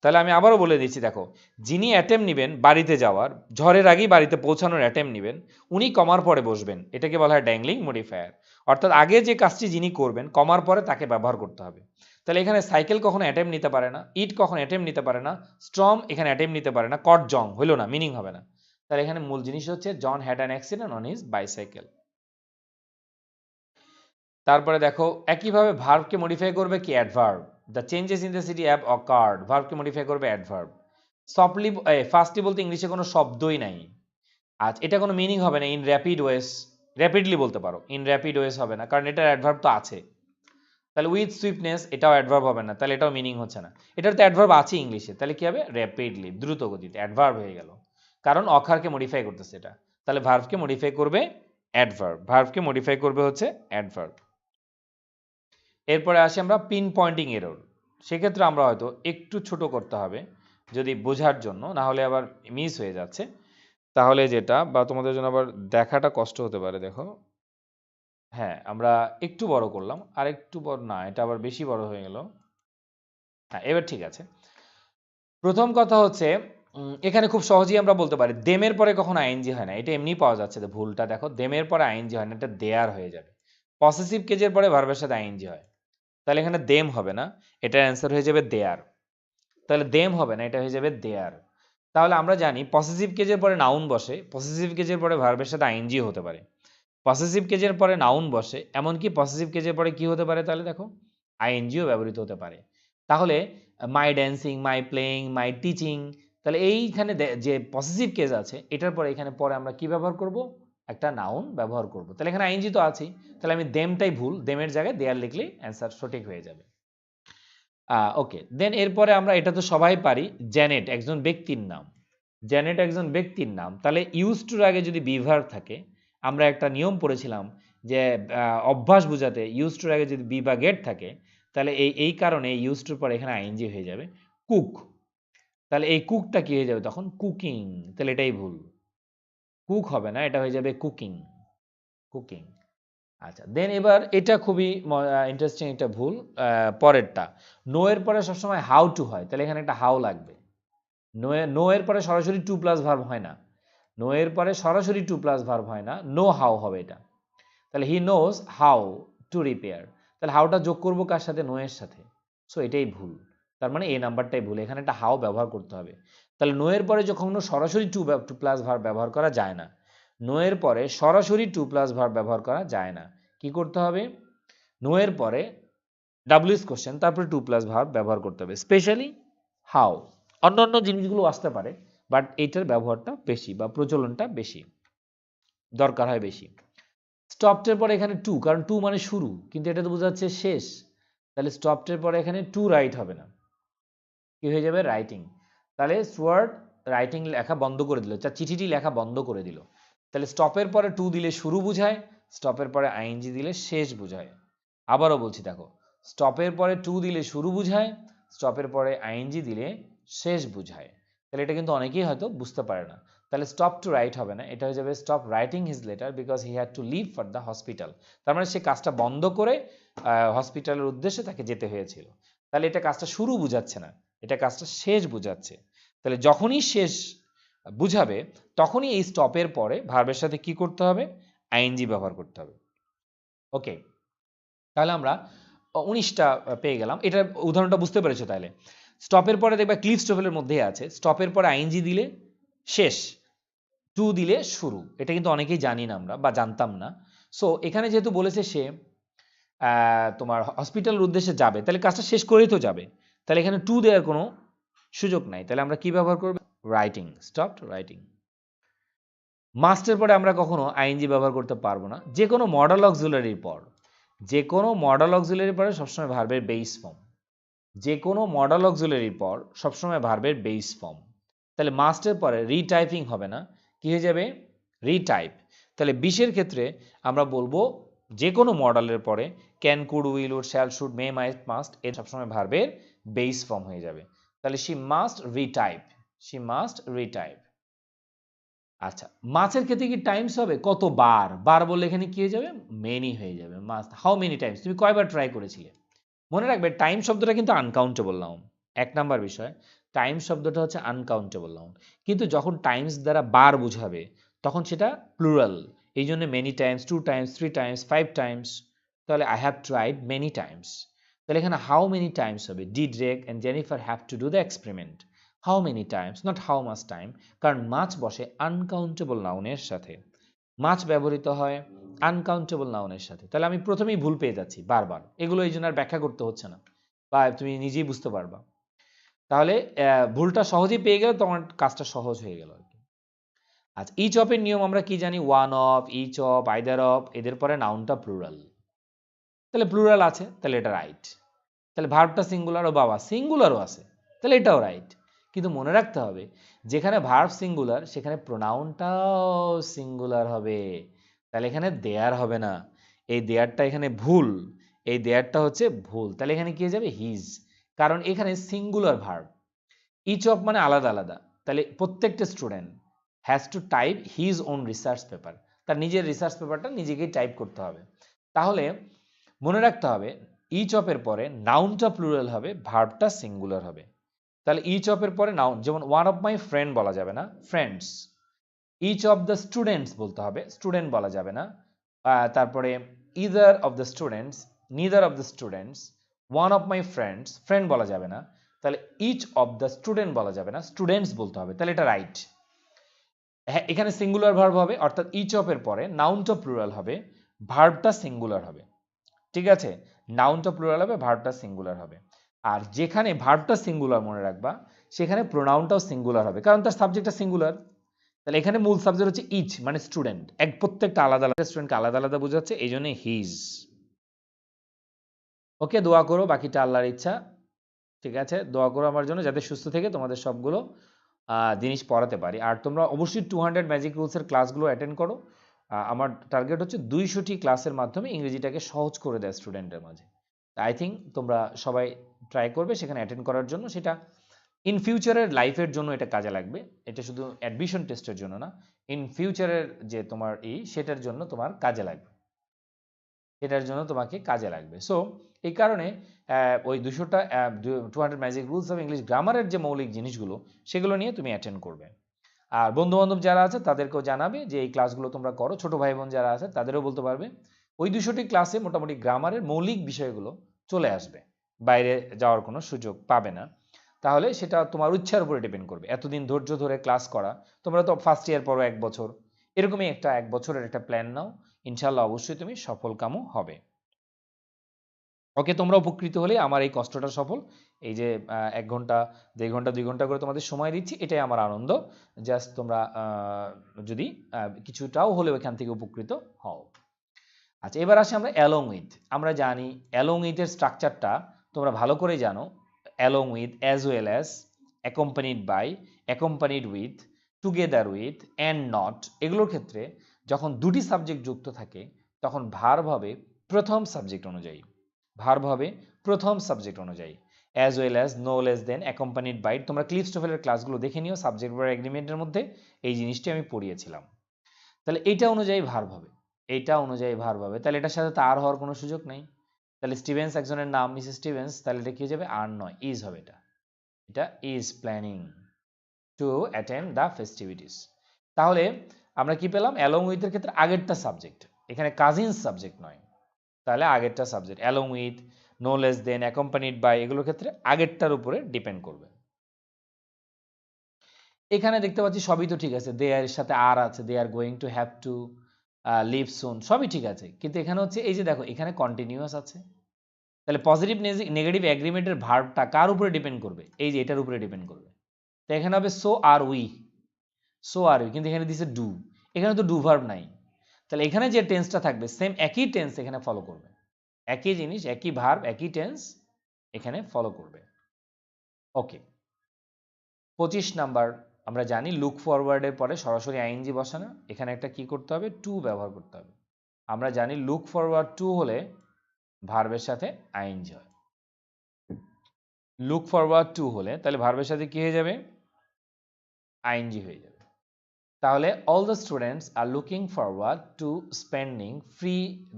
তাহলে আমি আবারও বলে দিচ্ছি, দেখো যিনি অ্যাটেম্প নেবেন বাড়িতে যাওয়ার, ঝড়ের আগেই বাড়িতে পৌঁছানোর অ্যাটেম্প নেবেন, উনি কমার পরে বসবেন, এটাকে বলা হয় ড্যাংলিং মডিফায়ার। অর্থাৎ আগে যে কাজটি যিনি করবেন কমার পরে তাকে ব্যবহার করতে হবে। তাহলে এখানে সাইকেল কখনো অ্যাটেম্প নিতে পারে না, ইট কখনো অ্যাটেম্প নিতে পারে না, স্ট্রম এখানে অ্যাটেম্প নিতে পারে না, কট জং হইল না, মিনিং হবে না। তাহলে এখানে মূল জিনিস হচ্ছে John had an accident on his bicycle. তারপরে দেখো একইভাবে ভার্বকে মডিফাই করবে কি? Adverb. The changes in the city have occurred, ভার্বকে মডিফাই করবে অ্যাডভার্ব। সফটলি, ফাস্টলি বলতে ইংলিশে কোনো শব্দই নাই। আজ এটা কোনো মিনিং হবে না। ইন র্যাপিড ওয়েস, র্যাপিডলি বলতে পারো, ইন র্যাপিড ওয়েস হবে না, কারণ এটার অ্যাডভার্ব তো আছে। তাহলে উইথ সুইফটনেস, এটাও অ্যাডভার্ব হবে না, তাহলে এটাও মিনিং হচ্ছে না। এটার তো অ্যাডভার্ব আছে ইংলিশে, তাহলে কি হবে? র্যাপিডলি, দ্রুত গতিতে, অ্যাডভার্ব হয়ে গেল, কারণ অকারকে মডিফাই করতেছে এটা। তাহলে ভার্বকে মডিফাই করবে অ্যাডভার্ব, ভার্বকে মডিফাই করবে হচ্ছে অ্যাডভার্ব। এরপরে আসি আমরা পিন পয়েন্টিং এরর। সেক্ষেত্রে আমরা হয়তো একটু ছোট করতে হবে যদি বোঝার জন্য, না হলে আবার মিস হয়ে যাচ্ছে। তাহলে যেটা, বা তোমাদের জন্য আবার দেখাটা কষ্ট হতে পারে, দেখো হ্যাঁ আমরা একটু বড় করলাম, আর একটু বড় না, এটা আবার বেশি বড় হয়ে গেল। হ্যাঁ এবার ঠিক আছে। প্রথম কথা হচ্ছে এখানে খুব সহজেই আমরা বলতে পারি দেমের পরে কখনো আইএনজি হয় না, এটা এমনি পাওয়া যাচ্ছে। ভুলটা দেখো, দেমের পরে আইএনজি হয় না, এটা দেয়ার হয়ে যাবে। পসেসিভ কেজের পরে ভার্বের সাথে আইএনজি হয়, তাহলে এখানে দেম হবে না, এটার অ্যান্সার হয়ে যাবে দেয়ার। তাহলে দেম হবে না, এটা হয়ে যাবে দেয়ার। তাহলে আমরা জানি পসেসিভ কেজের পরে নাউন বসে, পসেসিভ কেজের পরে ভার্বের সাথে আইএনজি হতে পারে, পসেসিভ কেজের পরে নাউন বসে, এমনকি পসেসিভ কেজের পরে কি হতে পারে? তাহলে দেখো আইএনজিও ব্যবহৃত হতে পারে। তাহলে মাই ড্যান্সিং, মাই প্লেইং, মাই টিচিং, তাহলে এইখানে যে পসেসিভ কেজ আছে এটার পরে এখানে পরে আমরা কি ব্যবহার করব? একটা নাউন ব্যবহার করব। তাহলে এখানে আইএনজি তো আছেই, তাহলে আমি দেমটাই ভুল, দেমের জায়গায় দেয়ার লিখলেই অ্যান্সার সঠিক হয়ে যাবে। ওকে, দেন এরপরে আমরা এটা তো সবাই পারি, জ্যানেট একজন ব্যক্তির নাম। জ্যানেট একজন ব্যক্তির নাম, তাহলে ইউজ টুর আগে যদি বি ভার্ব থাকে, আমরা একটা নিয়ম পড়েছিলাম যে অভ্যাস বোঝাতে ইউজ টুর আগে যদি বি বা গেট থাকে, তাহলে এই কারণে ইউজ টুর পরে এখানে আইএনজি হয়ে যাবে কুক। তাহলে এই কুকটা কি হয়ে যাবে তখন? কুকিং। তাহলে এটাই ভুল, কুক হবে না, এটা হয়ে যাবে কুকিং, কুকিং। আচ্ছা দেন এবার এটা খুবই ইন্টারেস্টিং একটা ভুল, পরেরটা নো এর পরে সবসময় হাউ টু হয়, তাহলে এখানে একটা হাউ লাগবে। নো এর পরে সরাসরি টু প্লাস ভার্ব হয় না, নো এর পরে সরাসরি টু প্লাস ভার্ব হয় না, নো হাউ হবে এটা। তাহলে he knows how to repair, তাহলে হাউটা যোগ করবো কার সাথে? নো এর সাথে। সো এটাই ভুল, তার মানে এই নাম্বারটাই ভুল, এখানে একটা হাউ ব্যবহার করতে হবে। তাহলে নো এর পরে যখন সরাসরি টু প্লাস ভার্ব ব্যবহার করা যায় না, নো এর পরে সরাসরি টু প্লাস ভার্ব ব্যবহার করা যায় না, কি করতে হবে? নো এর পরে ডাব্লিউএস কোশ্চেন, তারপরে টু প্লাস ভার্ব ব্যবহার করতে হবে, স্পেশালি হাউ। অন্যান্য জিনিসগুলো আসতে পারে, বাট এইটার ব্যবহারটা বেশি বা প্রচলনটা বেশি, দরকার হয় বেশি। স্টপটের পরে এখানে টু, কারণ টু মানে শুরু, কিন্তু এটা তো বোঝা যাচ্ছে শেষ, তাহলে স্টপটের পরে এখানে টু রাইট হবে না, কি হয়ে যাবে? রাইটিং। তাহলে স্টুয়ার্ট রাইটিং লেখা বন্ধ করে দিল, চিঠিটি লেখা বন্ধ করে দিল। তাহলে স্টপের পরে টু দিলে শুরু বুঝায়, স্টপের পরে আইএনজি দিলে শেষ বুঝায়। আবারও বলছি দেখো, স্টপের পরে টু দিলে শুরু বুঝায়, স্টপের পরে আইএনজি দিলে শেষ বুঝায়। তাহলে এটা কিন্তু অনেকেই হয়তো বুঝতে পারে না। তাহলে স্টপ টু রাইট হবে না, এটা হয়ে যাবে stop writing his letter because he had to leave for the hospital. তার মানে সে কাজটা বন্ধ করে হসপিটালের উদ্দেশ্যে তাকে যেতে হয়েছিল। তাহলে এটা কাজটা শুরু বুঝাচ্ছে না, এটা কাজটা শেষ বুঝাচ্ছে। তাহলে যখনই শেষ বুঝাবে তখনই এই স্টপের পরে ভার্বের সাথে কি করতে হবে? আইএনজি ব্যবহার করতে হবে। ওকে, তাহলে আমরা 19টা পেয়ে গেলাম। এটার উদাহরণটা বুঝতে পেরেছো তাহলে? স্টপের পরে দেখবা ক্লিফ স্টোভেলের মধ্যেই আছে, স্টপের পরে আইএনজি দিলে শেষ, টু দিলে শুরু। এটা কিন্তু অনেকেই জানি না আমরা বা জানতাম না। সো এখানে যেহেতু বলেছে সে তোমার হসপিটালের উদ্দেশ্যে যাবে, তাহলে কাজটা শেষ করেই তো যাবে। তাহলে এখানে টু দেওয়ার কোনো সুযোগ নাই। তাহলে আমরা কি ব্যবহার করব? Writing, stopped writing. মাস্টের পরে আমরা কখনো আইএনজি ব্যবহার করতে পারবো না। যে কোনো মডাল অক্সিলারির পর, যে কোনো মডাল অক্সিলারির পরে সবসময় ভার্বের বেস ফর্ম, যে কোনো মডাল অক্সিলারির পর সবসময় ভার্বের বেস ফর্ম। তাহলে মাস্টের পরে রিটাইপিং হবে না, কি হয়ে যাবে? রিটাইপ। তাহলে 20-এর ক্ষেত্রে আমরা বলবো যে কোনো মডেলের পরে can, could, will, would, shall, should, may, might, must এর সবসময় ভার্বের বেস ফর্ম হয়ে যাবে। তাহলে she must retype, she must retype. আচ্ছা, মাছের ক্ষেত্রে কি টাইমস হবে? কতবার? বার বললে এখানে কি হয়ে যাবে? মেনি হয়ে যাবে। মাস্ট, হাউ মেনি টাইমস, তুমি কয়বার ট্রাই করেছিলে? মনে রাখবে টাইম শব্দটা কিন্তু আনকাউন্টেবল নাউন। 1 নাম্বার বিষয়, টাইম শব্দটা হচ্ছে আনকাউন্টেবল নাউন। কিন্তু যখন টাইমস দ্বারা বার বুঝাবে তখন সেটা প্লুরাল। এই জন্য many times, 2 times, 3 times, 5 times. তাহলে I have tried many times. তাহলে এখানে হাউ মেনি টাইমস হবে। Did Rick and Jennifer have to do the experiment. How many times, not how much time, কারণ মাছ বসে আনকাউন্টেবল নাউনের সাথে। মাছ ব্যবহৃত হয় আনকাউন্টেবল নাউনের সাথে। তাহলে আমি প্রথমেই ভুল পেয়ে যাচ্ছি বারবার, এগুলো এই জন্য আর ব্যাখ্যা করতে হচ্ছে না, বা তুমি নিজেই বুঝতে পারবা। তাহলে ভুলটা সহজেই পেয়ে গেলে তোমার কাজটা সহজ হয়ে গেল আর কি। আচ্ছা, ইচ অফের নিয়ম আমরা কি জানি? One of, each of, either of, এদের পরে নাউনটা প্লুরাল। তাহলে প্লুরাল আছে, তাহলে এটা রাইট। তাহলে ভার্বটা সিঙ্গুলার, ও বাবা সিঙ্গুলারও আছে, তাহলে এটাও রাইট। কিন্তু মনে রাখতে হবে যেখানে ভার্ব সিঙ্গুলার সেখানে প্রোনাউনটাও সিঙ্গুলার হবে। তাহলে এখানে দেয়ার হবে না, এই দেয়ারটা এখানে ভুল, এই দেয়ারটা হচ্ছে ভুল। তাহলে এখানে কি হয়ে যাবে? হিজ, কারণ এখানে সিঙ্গুলার ভার্ব। ইচ অফ মানে আলাদা আলাদা। তাহলে প্রত্যেকটা student has to type his own research paper, তার নিজের রিসার্চ পেপারটা নিজেকেই টাইপ করতে হবে। তাহলে মনে রাখতে হবে ইচ অফের পরে নাউনটা প্লুরাল হবে, ভার্বটা সিঙ্গুলার হবে। তাহলে ইচ অফের পরে নাউন, যেমন ওয়ান অফ মাই ফ্রেন্ড বলা যাবে না, friends. Each of the students বলতে হবে, স্টুডেন্ট বলা যাবে না। তারপরে either of the students, neither of the students. One of my friends, friend বলা যাবে না। তাহলে ইচ অফ দ্য স্টুডেন্ট বলা যাবে না, স্টুডেন্টস বলতে হবে। তাহলে এটা রাইট। হ্যাঁ, এখানে সিঙ্গুলার ভার্ব হবে, অর্থাৎ ইচ অফের পরে নাউনটা প্লুরাল হবে, ভার্বটা সিঙ্গুলার হবে। ঠিক আছে, নাউনটা প্লুরাল হবে, ভার্বটা সিঙ্গুলার হবে। আর যেখানে ভার্বটা সিঙ্গুলার মনে রাখবা সেখানে প্রোনাউনটাও সিঙ্গুলার হবে, কারণ তার সাবজেক্টটা সিঙ্গুলার। তাহলে এখানে মূল সাবজেক্ট হচ্ছে ইচ মানে স্টুডেন্ট, প্রত্যেকটা আলাদা আলাদা স্টুডেন্টকে আলাদা আলাদা বোঝাচ্ছে, এই জন্য হিজ। ওকে, দোয়া করো, বাকিটা আল্লাহর ইচ্ছা। ঠিক আছে, দোয়া করো আমার জন্য যাতে সুস্থ থেকে তোমাদের সবগুলো জিনিস পড়াতে পারি। আর তোমরা অবশ্যই 200 ম্যাজিক রুলসের ক্লাসগুলো অ্যাটেন্ড করো। আমার টার্গেট হচ্ছে 200টি ক্লাসের মাধ্যমে ইংরেজিটাকে সহজ করে দেয় স্টুডেন্টের মাঝে। আই থিঙ্ক তোমরা সবাই ট্রাই করবে সেখানে অ্যাটেন্ড করার জন্য। সেটা ইন ফিউচারের লাইফের জন্য এটা কাজে লাগবে। এটা শুধু অ্যাডমিশন টেস্টের জন্য না, ইন ফিউচারের যে তোমার সেটার জন্য তোমার কাজে লাগবে, এটার জন্য তোমাকে কাজে লাগবে। সো এই কারণে ওই 200 ম্যাজিক রুলস অফ ইংলিশ গ্রামারের যে মৌলিক জিনিসগুলো সেগুলো নিয়ে তুমি অ্যাটেন্ড করবে। আর বন্ধু বান্ধব যারা আছে তাদেরকেও জানাবে যে এই ক্লাসগুলো তোমরা করো। ছোট ভাই বোন যারা আছে তাদেরও বলতে পারবে। ওই 200টি ক্লাসে মোটামুটি গ্রামারের মৌলিক বিষয়গুলো চলে আসবে, বাইরে যাওয়ার কোনো সুযোগ পাবে না। তাহলে সেটা তোমার ইচ্ছার উপরে ডিপেন্ড করবে। এতদিন ধৈর্য ধরে ক্লাস করা, তোমরা তো ফার্স্ট ইয়ার পড়ো 1 বছর, এরকমই একটা 1 বছরের একটা প্ল্যান নাও, ইনশাল্লাহ অবশ্যই তুমি সফলকামও হবে। ওকে, তোমরা উপকৃত হলে আমার এই কষ্টটা সফল। এই যে 1 ঘন্টা, 1.5 ঘন্টা, 2 ঘন্টা করে তোমাদের সময় দিচ্ছি, এটাই আমার আনন্দ। জাস্ট তোমরা যদি কিছুটাও হলেও এখান থেকে উপকৃত হও। আচ্ছা, এবার আসি আমরা অ্যালং উইথ। আমরা জানি অ্যালং উইথ এর স্ট্রাকচারটা তোমরা ভালো করে জানো। Along with, as well as, accompanied by, accompanied with, together with, and not, এগুলোর ক্ষেত্রে যখন দুটি সাবজেক্ট যুক্ত থাকে তখন ভার্ব হবে প্রথম সাবজেক্ট অনুযায়ী। ভার্ব হবে প্রথম সাবজেক্ট অনুযায়ী, as well as, no less than, accompanied by. তোমরা ক্লিফস্টোফেলের ক্লাসগুলো দেখে নিও, সাবজেক্ট ভার্ব এগ্রিমেন্টের মধ্যে এই জিনিসটি আমি পড়িয়েছিলাম। তাহলে এইটা অনুযায়ী ভার্ব হবে, এইটা অনুযায়ী ভার্ব হবে। তাহলে এটার সাথে তো আর হওয়ার কোনো সুযোগ নেই। তাহলে স্টিভেন্স একজনের নাম, মিসেস স্টিভেন্স, তাহলে এটা কি হয়ে যাবে? আর নয়, ইজ হবে। এটা এটা is planning to attend the festivities. তাহলে আমরা কি পেলাম? অ্যালং উইথ এর ক্ষেত্রে আগেরটা সাবজেক্ট, এখানে কাজিনস সাবজেক্ট নয়। তাহলে আগেরটা subject, along with, no less than, accompanied by, এগুলোর ক্ষেত্রে আগেরটার উপরে ডিপেন্ড করবে। এখানে দেখতে পাচ্ছি সবই তো ঠিক আছে, দে এর সাথে আর আছে, they are going to have to leave soon, সবই ঠিক আছে। কিন্তু এখানে হচ্ছে এই যে দেখো, এখানে কন্টিনিউয়াস আছে। তাহলে পজিটিভ নেগেটিভ এগ্রিমেন্টের ভার্বটা কার উপরে ডিপেন্ড করবে? এই যে এটার উপরে ডিপেন্ড করবে। তো এখানে হবে so are we, so are we, কিন্তু এখানে দিছে ডু, এখানে তো ডু ভার্ব নাই। তাহলে এখানে যে টেন্সটা থাকবে সেম একই টেন্স এখানে ফলো করবে, একই জিনিস, একই ভার্ব, একই টেন্স এখানে ফলো করবে। ওকে, 25 নাম্বার, আমরা জানি লুক ফরওয়ার্ডের পরে সরাসরি আইএনজি বসে না, এখানে একটা কি করতে হবে? টু ব্যবহার করতে হবে। আমরা জানি লুক ফরওয়ার্ড টু হলে ভার্বের সাথে আইএনজি হয়। লুক ফরওয়ার্ড টু হলে তাহলে ভার্বের সাথে কি হয়ে যাবে? আইএনজি হয়ে যাবে। তাহলে all the students are looking forward to spending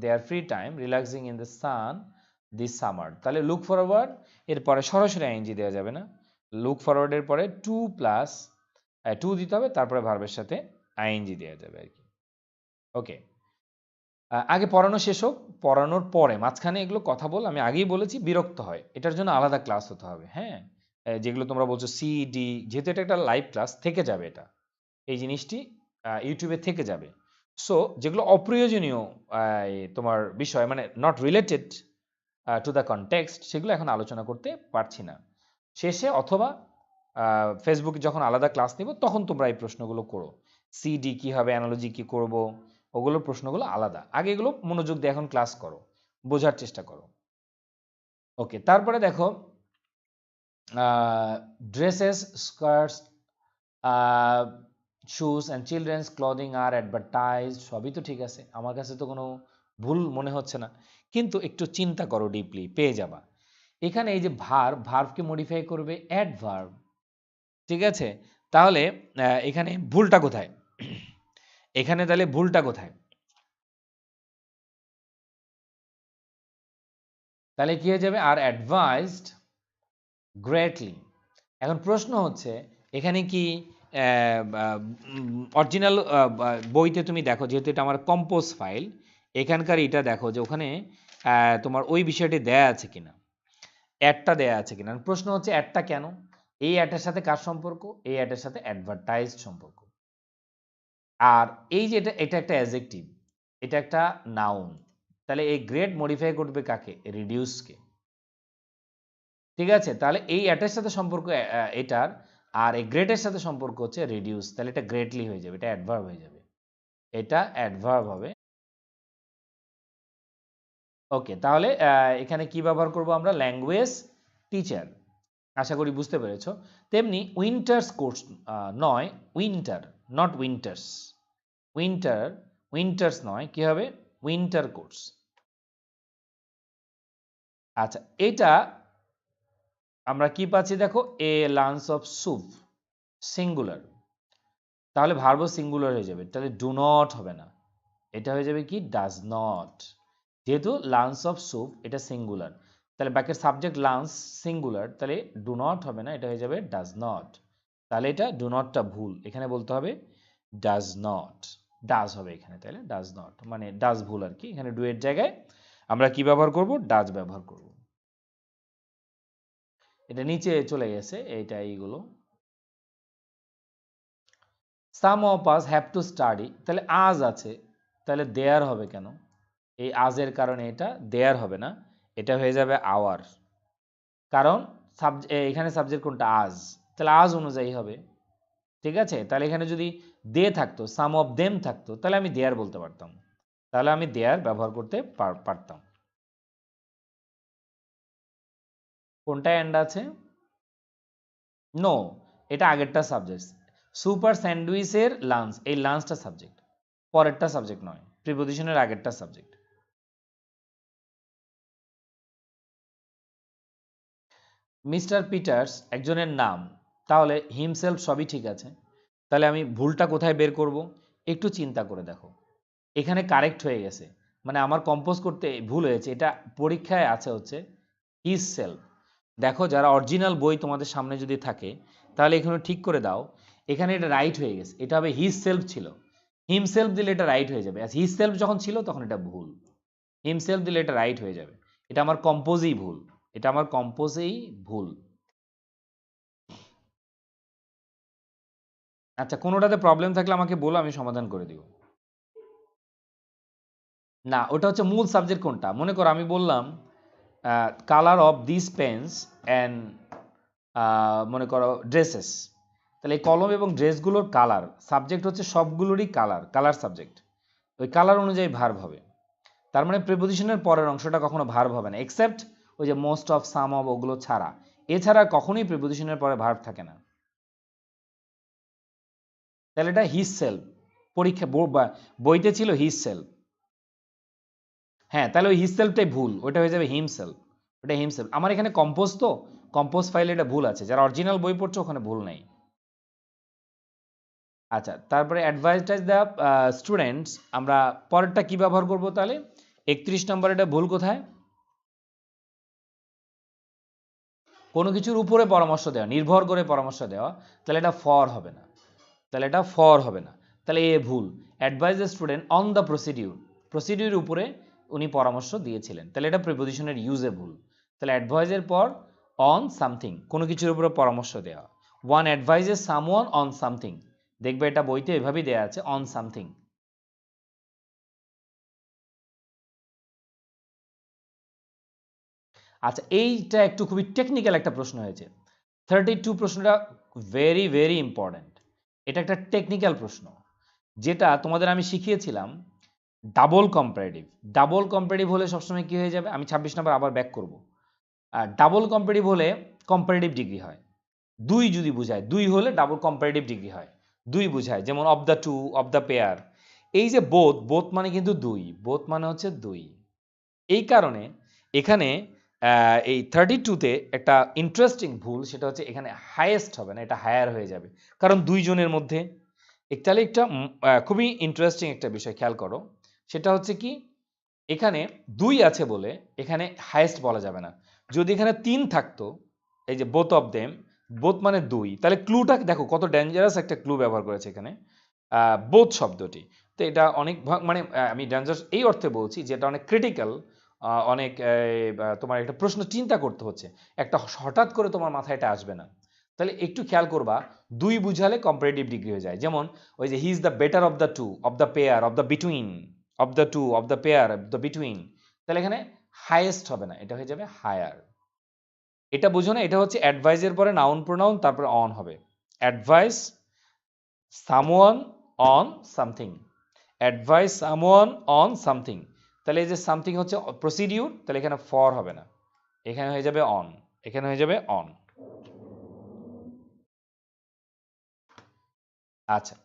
their free time relaxing in the sun this summer. তাহলে লুক ফরওয়ার্ড এর পরে সরাসরি আইএনজি দেওয়া যাবে না, লুক ফরওয়ার্ডের পরে টু দিতে হবে, তারপরে ভার্বের সাথে আইএনজি দেওয়া যাবে আর কি। ওকে, আগে পড়ানো শেষ হোক, পড়ানোর পরে মাঝখানে এগুলো কথা বল, আমি আগেই বলেছি বিরক্ত হয়, এটার জন্য আলাদা ক্লাস হতে হবে। হ্যাঁ, যেগুলো তোমরা বলছো সি ডি, যেহেতু এটা একটা লাইভ ক্লাস থেকে যাবে, এটা এই জিনিসটি ইউটিউবে থেকে যাবে। সো যেগুলো অপ্রয়োজনীয় তোমার বিষয়, মানে not related to the context, সেগুলো এখন আলোচনা করতে পারছি না। শেষে অথবা ফেসবুকে যখন আলাদা ক্লাস নিব তখন তোমরা এই প্রশ্নগুলো করো, সিডি কি হবে, অ্যানালজি কি করব, ওগুলোর প্রশ্নগুলো আলাদা। আগে এগুলো মনোযোগ দিয়ে এখন ক্লাস করো, বোঝার চেষ্টা করো। ওকে, তারপরে দেখো dresses, skirts, shoes and children's clothing are advertised, সবই তো ঠিক আছে, আমার কাছে তো কোনো ভুল মনে হচ্ছে না। কিন্তু একটু চিন্তা করো ডিপলি, পেয়ে যাবা। এখানে এই যে ভার্বকে মডিফাই করবে অ্যাডভার্ব, ঠিক আছে? তাহলে এখানে ভুলটা কোথায়? এখানে তাহলে ভুলটা কোথায়? তাহলে কি হয়ে যাবে? Are advised greatly. এখন প্রশ্ন হচ্ছে এখানে কি অরিজিনাল বইতে তুমি দেখো, যেহেতু এটা আমার কম্পোজ ফাইল, এখানকার এটা দেখো যে ওখানে তোমার ওই বিষয়টি দেয়া আছে কিনা, অ্যাডটা দেয়া আছে কিনা। প্রশ্ন হচ্ছে অ্যাডটা কেন? এই অ্যাডের সাথে কার সম্পর্ক? এই অ্যাডের সাথে অ্যাডভার্টাইজড সম্পর্ক। আর এই যে এটা একটা অ্যাডজেক্টিভ, এটা একটা নাউন, তাহলে এই গ্রেড মডিফাই করবে কাকে? রিডিউসকে। ঠিক আছে, তাহলে এই অ্যাটের সাথে সম্পর্ক এটার, আর এই গ্রেটের সাথে সম্পর্ক হচ্ছে রিডিউস, তাহলে এটা গ্রেটলি হয়ে যাবে, এটা অ্যাডভার্ব হয়ে যাবে, এটা অ্যাডভার্ব হবে। ওকে, তাহলে এখানে কি ব্যবহার করব আমরা? Language teacher. আশা করি বুঝতে পেরেছো। তেমনি উইন্টার্স কোর্স নয়, winter, not winters, winter, winters নয়, কি হবে? Winter course. আচ্ছা, এটা আমরা কি পাচ্ছি দেখো, এ লাঞ্চ অফ স্যুপ, সিঙ্গুলার, তাহলে ভার্ব সিঙ্গুলার হয়ে যাবে, তাহলে ডু নট হবে না, এটা হয়ে যাবে কি? Does not. যেহেতু লাঞ্চ অফ স্যুপ এটা সিঙ্গুলার, তাহলে ব্যাকের সাবজেক্ট লাঞ্চ সিঙ্গুলার, তাহলে ডু নট হবে না, এটা হয়ে যাবে ডাজ নট। তাহলে এটা ডু নটটা ভুল, এখানে বলতে হবে ডাজ নট, ডাজ হবে এখানে, তাহলে ডাজ নট মানে ডাজ ভুল আর কি। এখানে ডু এর জায়গায় আমরা কি ব্যবহার করব? ডাজ ব্যবহার করব। এটা নিচে চলে গেছে, এইটা এইগুলো। Some of us have to study, তাহলে আজ আছে, তাহলে দেয়ার হবে কেন? এই আজের কারণে এটা দেয়ার হবে না, এটা হয়ে যাবে আওয়ার। কারণ এখানে সাবজেক্ট কোনটা? আজ, তাহলে আজ অনুযায়ী হবে। ঠিক আছে, তাহলে এখানে যদি দে থাকতো, সাম অফ দেম থাকতো, তাহলে আমি দেয়ার বলতে পারতাম, তাহলে আমি দেয়ার ব্যবহার করতে পারতাম। কোনটা এন্ড আছে? নো, এটা আগেরটা সাবজেক্ট। সুপার স্যান্ডউইচের লাঞ্চ, এই লাঞ্চটা সাবজেক্ট, পরেরটা সাবজেক্ট নয়, প্রিপোজিশনের আগেরটা সাবজেক্ট। মিস্টার পিটার্স একজনের নাম, তাহলে হিমসেলফ সবই ঠিক আছে। তাহলে আমি ভুলটা কোথায় বের করব? একটু চিন্তা করে দেখো, এখানে কারেক্ট হয়ে গেছে, মানে আমার কম্পোজ করতে ভুল হয়েছে, এটা পরীক্ষায় আছে হচ্ছে হিজ সেলফ। দেখো যারা অরিজিনাল বই তোমাদের সামনে যদি থাকে তাহলে এখানে ঠিক করে দাও, এখানে এটা রাইট হয়ে গেছে, এটা হবে হিজ সেলফ ছিল, হিমসেলফ দিলে এটা রাইট হয়ে যাবে, হিজ সেলফ যখন ছিল তখন এটা ভুল, হিমসেলফ দিলে এটা রাইট হয়ে যাবে, এটা আমার কম্পোজেই ভুল, এটা আমার কম্পোজেই ভুল। আচ্ছা, কোনোটাতে প্রবলেম থাকলে আমাকে বলো, আমি সমাধান করে দিব। না, ওটা হচ্ছে মূল সাবজেক্ট কোনটা, মনে করো আমি বললাম colour of this pens and মনে করো ড্রেসেস, তাহলে এই কলম এবং ড্রেসগুলোর কালার, সাবজেক্ট হচ্ছে সবগুলোরই কালার, কালার সাবজেক্ট, ওই কালার অনুযায়ী ভার্ব হবে। তার মানে প্রিপোজিশনের পরের অংশটা কখনো ভার্ব হবে না, এক্সেপ্ট ওই যে মোস্ট অফ, সাম অফ, ওগুলো ছাড়া, এছাড়া কখনোই প্রিপোজিশনের পরে ভার্ব থাকে না। তাহলে এটা হিজ সেলফ, পরীক্ষা বইতে ছিল হিজ সেলফ। হ্যাঁ, তাহলে ওই হিজ সেলফটাই ভুল, ওটা হয়ে যাবে হিমসেলফ, ওটা হিমসেলফ। আমার এখানে কম্পোজ, তো কম্পোজ ফাইলে এটা ভুল আছে, যারা অরিজিনাল বই পড়ছে ওখানে ভুল নেই। আচ্ছা, তারপরে অ্যাডভাইস দ্য স্টুডেন্টস, আমরা পরেরটা কি ব্যবহার করব তাহলে? 31 নম্বর, এটা ভুল কোথায়? কোনো কিছুর উপরে পরামর্শ দেওয়া, নির্ভর করে পরামর্শ দেওয়া, তাহলে এটা ফর হবে না, তাহলে এটা ফর হবে না, তাহলে এ ভুল। Advice the student on the procedure, procedure উপরে উনি পরামর্শ দিয়েছিলেন, তাহলে এটা প্রিপোজিশনের ইউজে ভুল। তাহলে অ্যাডভাইসের পর অন সামথিং, কোনো কিছুর উপরে পরামর্শ দেওয়া, ওয়ান অ্যাডভাইজেস সামওয়ান অন সামথিং, দেখবে এটা বইতে এভাবেই দেওয়া আছে, অন সামথিং। আচ্ছা, এইটা একটু খুবই টেকনিক্যাল একটা প্রশ্ন হয়েছে, 32 প্রশ্নটা ভেরি ভেরি ইম্পর্ট্যান্ট। এটা একটা টেকনিক্যাল প্রশ্ন, যেটা তোমাদের আমি শিখিয়েছিলাম ডাবল কম্পারেটিভ। ডাবল কম্পারেটিভ হলে সবসময় কি হয়ে যাবে, আমি 26 নম্বর আবার ব্যাক করব। আর ডাবল কম্পারেটিভ হলে কম্পারেটিভ ডিগ্রি হয়, দুই যদি বুঝায়, দুই হলে ডাবল কম্পারেটিভ ডিগ্রি হয়, দুই বুঝায়, যেমন of the two, of the pair. এই যে বোথ, বোথ মানে কিন্তু দুই, বোথ মানে হচ্ছে দুই। এই কারণে এখানে এই 32-তে একটা ইন্টারেস্টিং ভুল, সেটা হচ্ছে এখানে হাইয়েস্ট হবে না, এটা হায়ার হয়ে যাবে, কারণ দুইজনের মধ্যে। তাহলে একটা খুবই ইন্টারেস্টিং একটা বিষয় খেয়াল করো, সেটা হচ্ছে কি, এখানে দুই আছে বলে এখানে হাইয়েস্ট বলা যাবে না। যদি এখানে তিন থাকতো, এই যে বোথ অফ দেম, বোথ মানে দুই, তাহলে ক্লুটা দেখো কত ডেঞ্জারাস একটা ক্লু ব্যবহার করেছে এখানে, বোথ শব্দটি। তো এটা অনেক মানে আমি ডেঞ্জারাস এই অর্থে বলছি যে এটা অনেক ক্রিটিক্যাল, অনেক তোমার একটা প্রশ্ন চিন্তা করতে হচ্ছে, একটা হঠাৎ করে তোমার মাথায় এটা আসবে না। তাহলে একটু খেয়াল করবা, দুই বুঝালে কম্পারেটিভ ডিগ্রি হয়ে যায়, যেমন ওই যে he is the better of the two, of the pair, of the between, of the two, of the pair, of the between, তাহলে এখানে হাইয়েস্ট হবে না, এটা হয়ে যাবে হায়ার। এটা বুঝো না, এটা হচ্ছে অ্যাডভাইসের পরে নাউন প্রোনাউন, তারপরে অন হবে, advice someone on something, advice someone on something. তাহলে এই যে সামথিং হচ্ছে প্রসিডিউর, তাহলে এখানে ফর হবে না, এখানে হয়ে যাবে অন, এখানে হয়ে যাবে অন। আচ্ছা,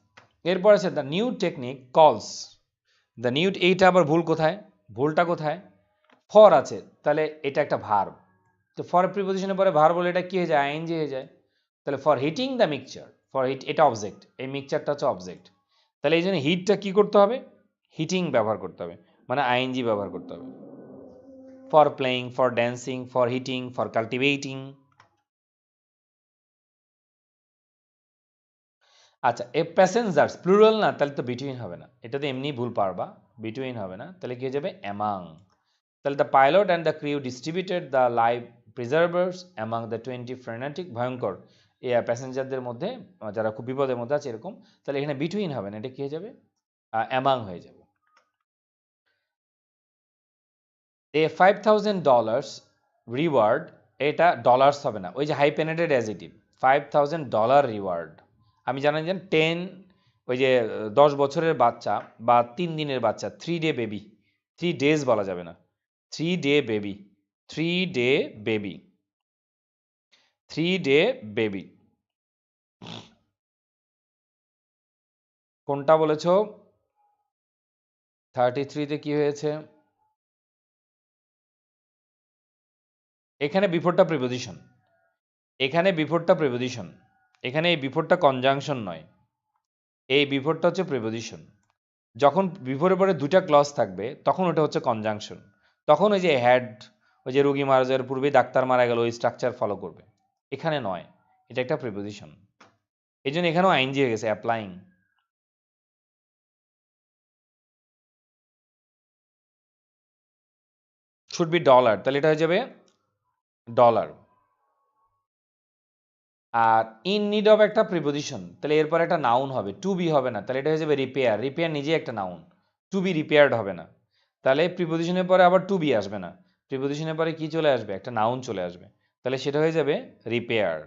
এরপর আছে দ্য নিউ টেকনিক কলস, দ্য নিউ, এইটা আবার ভুল কোথায়, ভুলটা কোথায়? ফর আছে, তাহলে এটা একটা ভার্ব, তো ফর প্রিপোজিশনের পরে ভার্ব বলে এটা কি হয়ে যায়, আইএনজি হয়ে যায়। তাহলে for heating the mixture, for heat এটা অবজেক্ট, এই মিক্সচারটা হচ্ছে অবজেক্ট, তাহলে এই জন্য হিটটা কি করতে হবে, হিটিং ব্যবহার করতে হবে, মানে আইএনজি ব্যবহার করতে হবে। For playing, for dancing, for heating, for cultivating. আচ্ছা, এ প্যাসেঞ্জার্স প্লুরাল না, তাহলে তো বিটুইন হবে না, এটাতে এমনি ভুল পারবা, বিটুইন হবে না, তাহলে কি হয়ে যাবে অ্যামাং। তাহলে the pilot and the crew distributed the life preservers among the 20 frenetic, ভয়ঙ্কর এই প্যাসেঞ্জারদের মধ্যে, যারা খুব বিপদের মধ্যে আছে এরকম, তাহলে এখানে বিটুইন হবে না, এটা কি হয়ে যাবে অ্যামাং হয়ে যাবে। এ $5,000 রিওয়ার্ড, এটা ডলার্স হবে না, ওই যে হাইপেনেটেড অ্যাজিটিভ, $5,000 রিওয়ার্ড। আমি জানেন যে 10, ওই যে 10 বছরের বাচ্চা বা 3 দিনের বাচ্চা, 3 ডে বেবি, 3 ডেজ বলা যাবে না, 3 day baby, 3 day baby, 3 day baby. কোনটা বলেছ? 33-তে কি হয়েছে? এখানে বিফোরটা প্রিপোজিশন, এখানে বিফোরটা প্রিপোজিশন, এখানে এই বিফোরটা কনজাংশন নয়, এই বিফোরটা হচ্ছে প্রিপোজিশন। যখন বিফোরের পরে দুইটা ক্লজ থাকবে তখন ওটা হচ্ছে কনজাংশন, তখন ওই যে হ্যাড, ওই যে রোগী মারা যাওয়ার পূর্বে ডাক্তার মারা গেল, ওই স্ট্রাকচার ফলো করবে। এখানে নয়, এটা একটা প্রিপোজিশন, এই জন্য এখানেও আইনজি হয়ে গেছে, অ্যাপ্লাইং। শুড বি ডলার, তাহলে এটা হয়ে যাবে ডলার। আর ইন নিড অফ একটা প্রিপোজিশন, তাহলে এরপর একটা নাউন হবে, টু বি হবে না, তাহলে এটা হয়ে যাবে রিপেয়ার। রিপেয়ার নিজে একটা নাউন, টু বি রিপেয়ার্ড হবে না, তাহলে প্রিপোজিশনের পরে আবার টু বি আসবে না, প্রিপোজিশনের পরে কি চলে আসবে, একটা নাউন চলে আসবে, তাহলে সেটা হয়ে যাবে রিপেয়ার।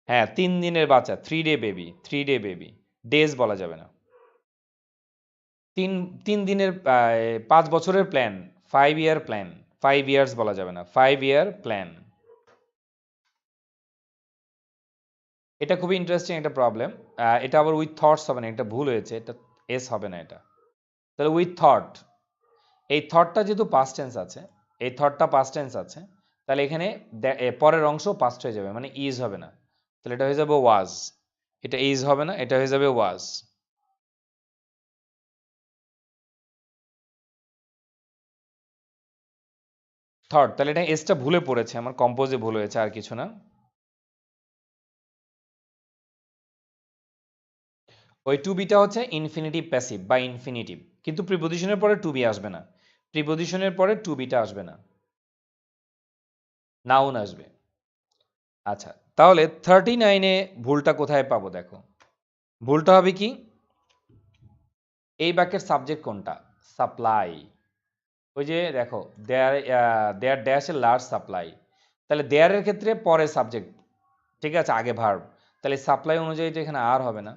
হ্যাঁ, 3 দিনের বাচ্চা, 3 day baby, 3 day baby, days বলা যাবে না। 3 দিনের 5 বছরের প্ল্যান, 5 ইয়ার প্ল্যান, 5 ইয়ার্স বলা যাবে না, 5 ইয়ার প্ল্যান। এটা খুবই ইন্টারেস্টিং একটা প্রবলেম। এটা আবার উইথ থটস হবে না, এটা ভুল হয়েছে, এটা এস হবে না এটা। তাহলে উইথ থট, এই থটটা যেহেতু পাস্ট টেন্স আছে, এই থটটা পাস্ট টেন্স আছে, তাহলে এখানে পরের অংশ পাস্ট হয়ে যাবে, মানে ইজ হবে না, তাহলে এটা হয়ে যাবে ওয়াজ। এটা ইজ হবে না, এটা হয়ে যাবে ওয়াজ। থট, তাহলে এটা এসটা ভুলে পড়েছে, আমার কম্পোজে ভুল হয়েছে, আর কিছু না। ওই টু বিটা হচ্ছে ইনফিনিটিভ প্যাসিভ বা ইনফিনিটিভ, কিন্তু প্রিপোজিশনের পরে টু বি আসবে না, প্রিপোজিশনের পরে টু বিটা আসবে না, নাউন আসবে। আচ্ছা, তাহলে 39-এ ভুলটা কোথায় পাবো দেখো, ভুলটা হবে কি, এই বাক্যের সাবজেক্ট কোনটা, সাপ্লাই। ওই যে দেখো, দেয়ার there dash a large supply, তাহলে দেয়ারের ক্ষেত্রে পরে সাবজেক্ট, ঠিক আছে, আগে ভার্ব, তাহলে সাপ্লাই অনুযায়ী তো এখানে আর হবে না,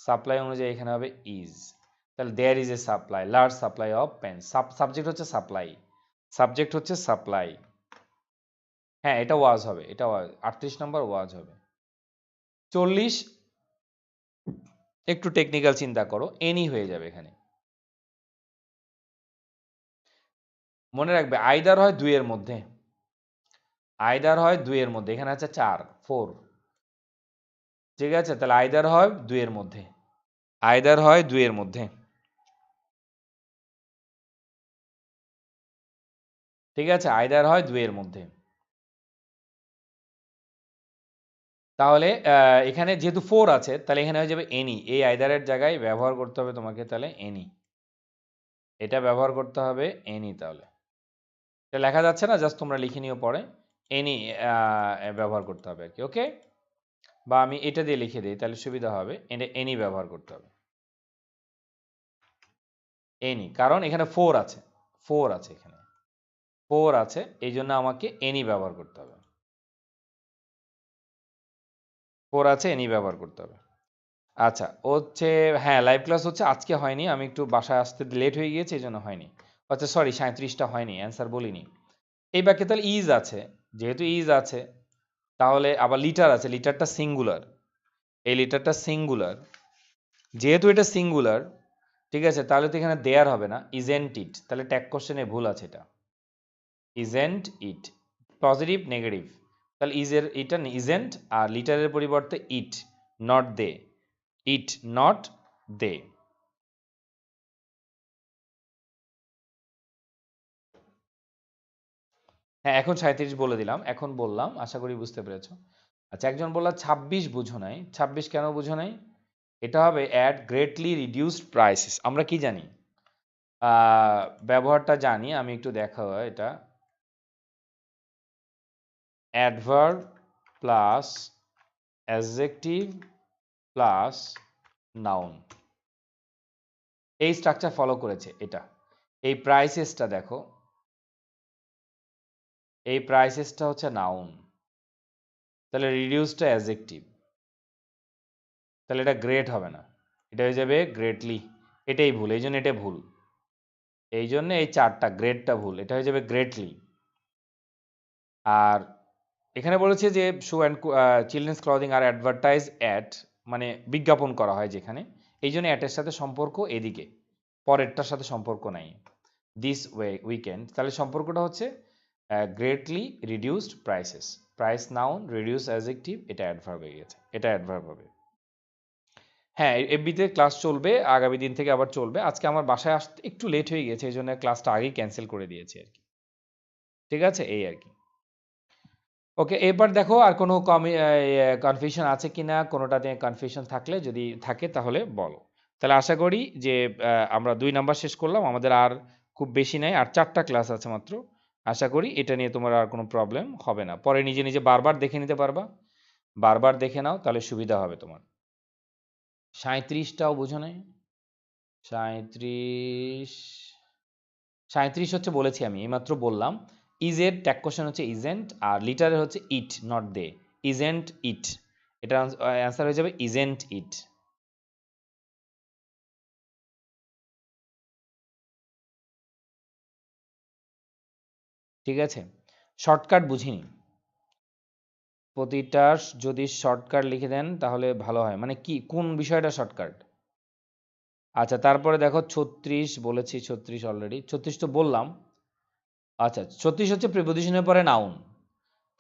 সাপ্লাই অনুযায়ী এখানে হবে ইজ, তাহলে there is a supply, large supply of pen, subject হচ্ছে সাপ্লাই, সাবজেক্ট হচ্ছে সাপ্লাই। হ্যাঁ, এটা ওয়াজ হবে, এটা ওয়াজ, 38 নম্বর ওয়াজ হবে। 40, একটু টেকনিক্যাল চিন্তা করো, এনি হয়ে যাবে এখানে। মনে রাখবে আইদার হয় দুইয়ের মধ্যে, আইদার হয় দুইয়ের মধ্যে, এখানে আছে 4 4, ঠিক আছে, তাহলে আইদার হয় দুইয়ের মধ্যে, আইদার হয় দুইয়ের মধ্যে, ঠিক আছে, আইদার হয় দুইয়ের মধ্যে। তাহলে এখানে যেহেতু 4 আছে, তাহলে এখানে হয়ে যাবে এনি, এই আইদারের জায়গায় ব্যবহার করতে হবে তোমাকে, তাহলে এনি, এটা ব্যবহার করতে হবে এনি। তাহলে এটা লেখা যাচ্ছে না, জাস্ট তোমরা লিখে নিও পরে, এনি ব্যবহার করতে হবে আর কি, ওকে। বা আমি এটা দিয়ে লিখে দিই, তাহলে সুবিধা হবে, এটা এনি ব্যবহার করতে হবে, এনি, কারণ এখানে 4 আছে, 4 আছে এখানে, 4 আছে, এই জন্য আমাকে এনি ব্যবহার করতে হবে, 4 আছে, এনি ব্যবহার করতে হবে। আচ্ছা, হচ্ছে, হ্যাঁ, লাইভ ক্লাস হচ্ছে আজকে হয়নি, আমি একটু বাসায় আসতে লেট হয়ে গিয়েছে, এই জন্য হয়নি। আচ্ছা সরি, 37টা হয়নি, অ্যান্সার বলিনি। এই বাক্যে তাহলে ইজ আছে, যেহেতু ইজ আছে, তাহলে আবার লিটার আছে, লিটারটা সিঙ্গুলার, এই লিটারটা সিঙ্গুলার, যেহেতু এটা সিঙ্গুলার, ঠিক আছে, তাহলে তো এখানে দেয়ার হবে না, ইজেন্ট ইট, তাহলে ট্যাগ কোশ্চেনে ভুল আছে, এটা ইজেন্ট ইট, পজিটিভ নেগেটিভ, তাহলে ইজের এটা ইজেন্ট, আর লিটারের পরিবর্তে ইট, not they, it not they. হ্যাঁ, এখন 37 বলে দিলাম, এখন বললাম, আশা করি বুঝতে পেরেছো। আচ্ছা, একজন বলল 26 বুঝো নাই, 26 কেন বুঝো নাই, এটা হবে অ্যাট গ্রেটলি রিডিউসড প্রাইসেস। আমরা কি জানি, ব্যবহারটা জানি, আমি একটু দেখা হয়, এটা adverb plus adjective plus noun, এই স্ট্রাকচার ফলো করেছে এটা। এই প্রাইসেসটা দেখো, এই প্রাইসেসটা হচ্ছে নাউন, তাহলে রিডিউসটা অ্যাডজেক্টিভ, তাহলে এটা গ্রেট হবে না, এটা হয়ে যাবে গ্রেটলি, এটাই ভুল, এই জন্য এটা ভুল, এই জন্য এই 4টা গ্রেটটা ভুল, এটা হয়ে যাবে গ্রেটলি। আর এখানে বলেছে যে shoe and children's clothing are advertise at, মানে বিজ্ঞাপন করা হয় যেখানে, এই জন্য অ্যাটের সাথে সম্পর্ক এদিকে, পরেরটার সাথে সম্পর্ক নাই, দিস উইকেন্ড, তাহলে সম্পর্কটা হচ্ছে greatly reduced prices, price noun, reduce adjective, এটা অ্যাডভার্ব হয়ে গেছে, এটা অ্যাডভার্ব হবে। হ্যাঁ, এফবিতে ক্লাস চলবে, আগামী দিন থেকে আবার চলবে। আজকে আমার বাসায় আসতে একটু লেট হয়ে গেছে, এই জন্য ক্লাসটা আগেই ক্যান্সেল করে দিয়েছি আর কি। ঠিক আছে, এই আর কি। ওকে, এবার দেখো আর কোনো কনফিউশন আছে কিনা, কোনোটাতে কনফিউশন থাকলে যদি থাকে তাহলে বলো। তাহলে আশা করি যে আমরা 2 নাম্বার শেষ করলাম, আমাদের আর খুব বেশি নাই, আর 4টা ক্লাস আছে মাত্র। আশা করি এটা নিয়ে তোমার আর কোনো প্রবলেম হবে না, পরে নিজে নিজে বারবার দেখে নিতে পারবা, বারবার দেখে নাও তাহলে সুবিধা হবে তোমার। 37টাও বুঝো নাই? 37, 37 হচ্ছে বলেছি আমি এইমাত্র বললাম, ইজ এর ট্যাগ কোশ্চেন হচ্ছে ইজেন্ট, আর লিটারের হচ্ছে it not they, isn't it, এটা অ্যান্সার হয়ে যাবে ইজেন্ট ইট। ঠিক আছে, শর্টকাট বুঝিনি, প্রতিটার যদি শর্টকাট লিখে দেন তাহলে ভালো হয়, মানে কি কোন বিষয়টা শর্টকাট? আচ্ছা, তারপরে দেখো 36 বলেছি, 36 অলরেডি, 36 তো বললাম। আচ্ছা, 36 হচ্ছে প্রিপোজিশনের পরে নাউন,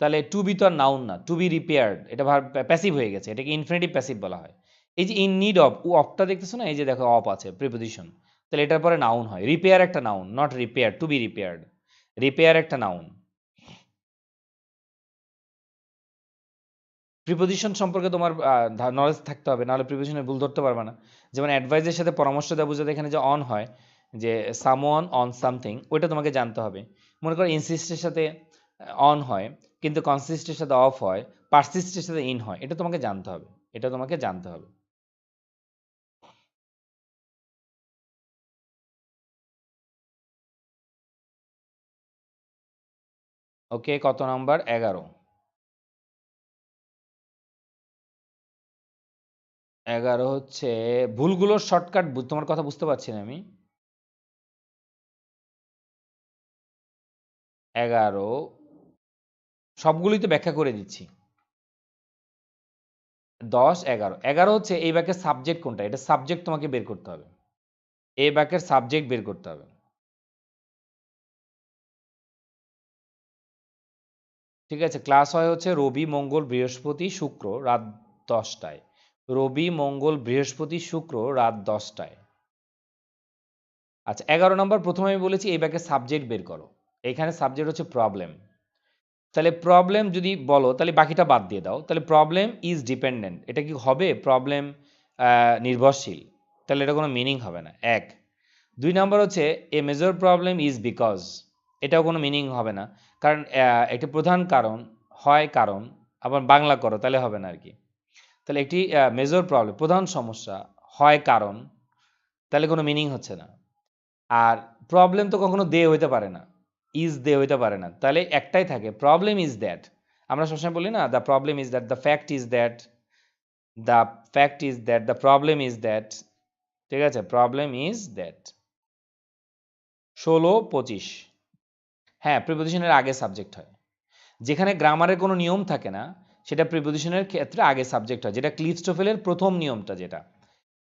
তাহলে টু বি তো আর নাউন না, টু বি রিপেয়ার্ড এটা প্যাসিভ হয়ে গেছে, এটাকে ইনফিনিটিভ প্যাসিভ বলা হয়। এই যে ইন নিড অফ, ও অফটা দেখতেছো না, এই যে দেখো অফ আছে প্রিপোজিশন, তাহলে এটার পরে নাউন হয়। রিপেয়ার একটা noun, not repair, to be repaired, repair একটা নাউন। প্রিপোজিশন সম্পর্কে তোমার নলেজ থাকতে হবে, নাহলে প্রিপোজিশনের ভুল ধরতে পারবে না। যেমন অ্যাডভাইজের সাথে পরামর্শ দেওয়া বোঝাতে এখানে যে অন হয়, যে সামওয়ান অন সামথিং, ওইটা তোমাকে জানতে হবে। মনে করো ইনসিস্টের সাথে অন হয়, কিন্তু কনসিস্টের সাথে অফ হয়, পারসিস্টের সাথে ইন হয়, এটা তোমাকে জানতে হবে, এটা তোমাকে জানতে হবে। ওকে, কত নাম্বার? 11। 11 হচ্ছে ভুলগুলোর শর্টকাট, তোমার কথা বুঝতে পারছি না আমি। 11 সবগুলোই তো ব্যাখ্যা করে দিচ্ছি। 10, 11, 11 হচ্ছে এই বাক্যের সাবজেক্ট কোনটা, এটা সাবজেক্ট তোমাকে বের করতে হবে, এই বাক্যের সাবজেক্ট বের করতে হবে। ঠিক আছে, ক্লাস হয় হচ্ছে রবি মঙ্গল বৃহস্পতি শুক্র রাত 10টায়, রবি মঙ্গল বৃহস্পতি শুক্র রাত 10টায়। আচ্ছা, 11 নম্বর, প্রথমে আমি বলেছি এই বাক্যের সাবজেক্ট বের করো, এখানে সাবজেক্ট হচ্ছে প্রবলেম, তাহলে প্রবলেম যদি বলো তাহলে বাকিটা বাদ দিয়ে দাও, তাহলে প্রবলেম ইজ ডিপেন্ডেন্ট, এটা কি হবে প্রবলেম নির্ভরশীল, তাহলে এটা কোনো মিনিং হবে না, এক। 2 নম্বর হচ্ছে a major problem is because, এটাও কোনো মিনিং হবে না, কারণ একটি প্রধান কারণ হয় কারণ, আবার বাংলা করো তাহলে হবে না আর কি। তাহলে একটি মেজর প্রবলেম প্রধান সমস্যা হয় কারণ, তাহলে কোনো মিনিং হচ্ছে না। আর প্রবলেম তো কখনো দে হইতে পারে না, ইজ দে হইতে পারে না, তাহলে একটাই থাকে, প্রবলেম ইজ দ্যাট। আমরা সবসময় বলি না, the problem is that, the fact is that, the fact is that, the problem is that. ঠিক আছে, প্রবলেম ইজ দ্যাট। 16, 25, হ্যাঁ প্রিপোজিশনের আগে সাবজেক্ট হয়, যেখানে গ্রামারের কোনো নিয়ম থাকে না সেটা প্রিপোজিশনের ক্ষেত্রে আগে সাবজেক্ট হয়, যেটা ক্লিস্টোফেলের প্রথম নিয়মটা, যেটা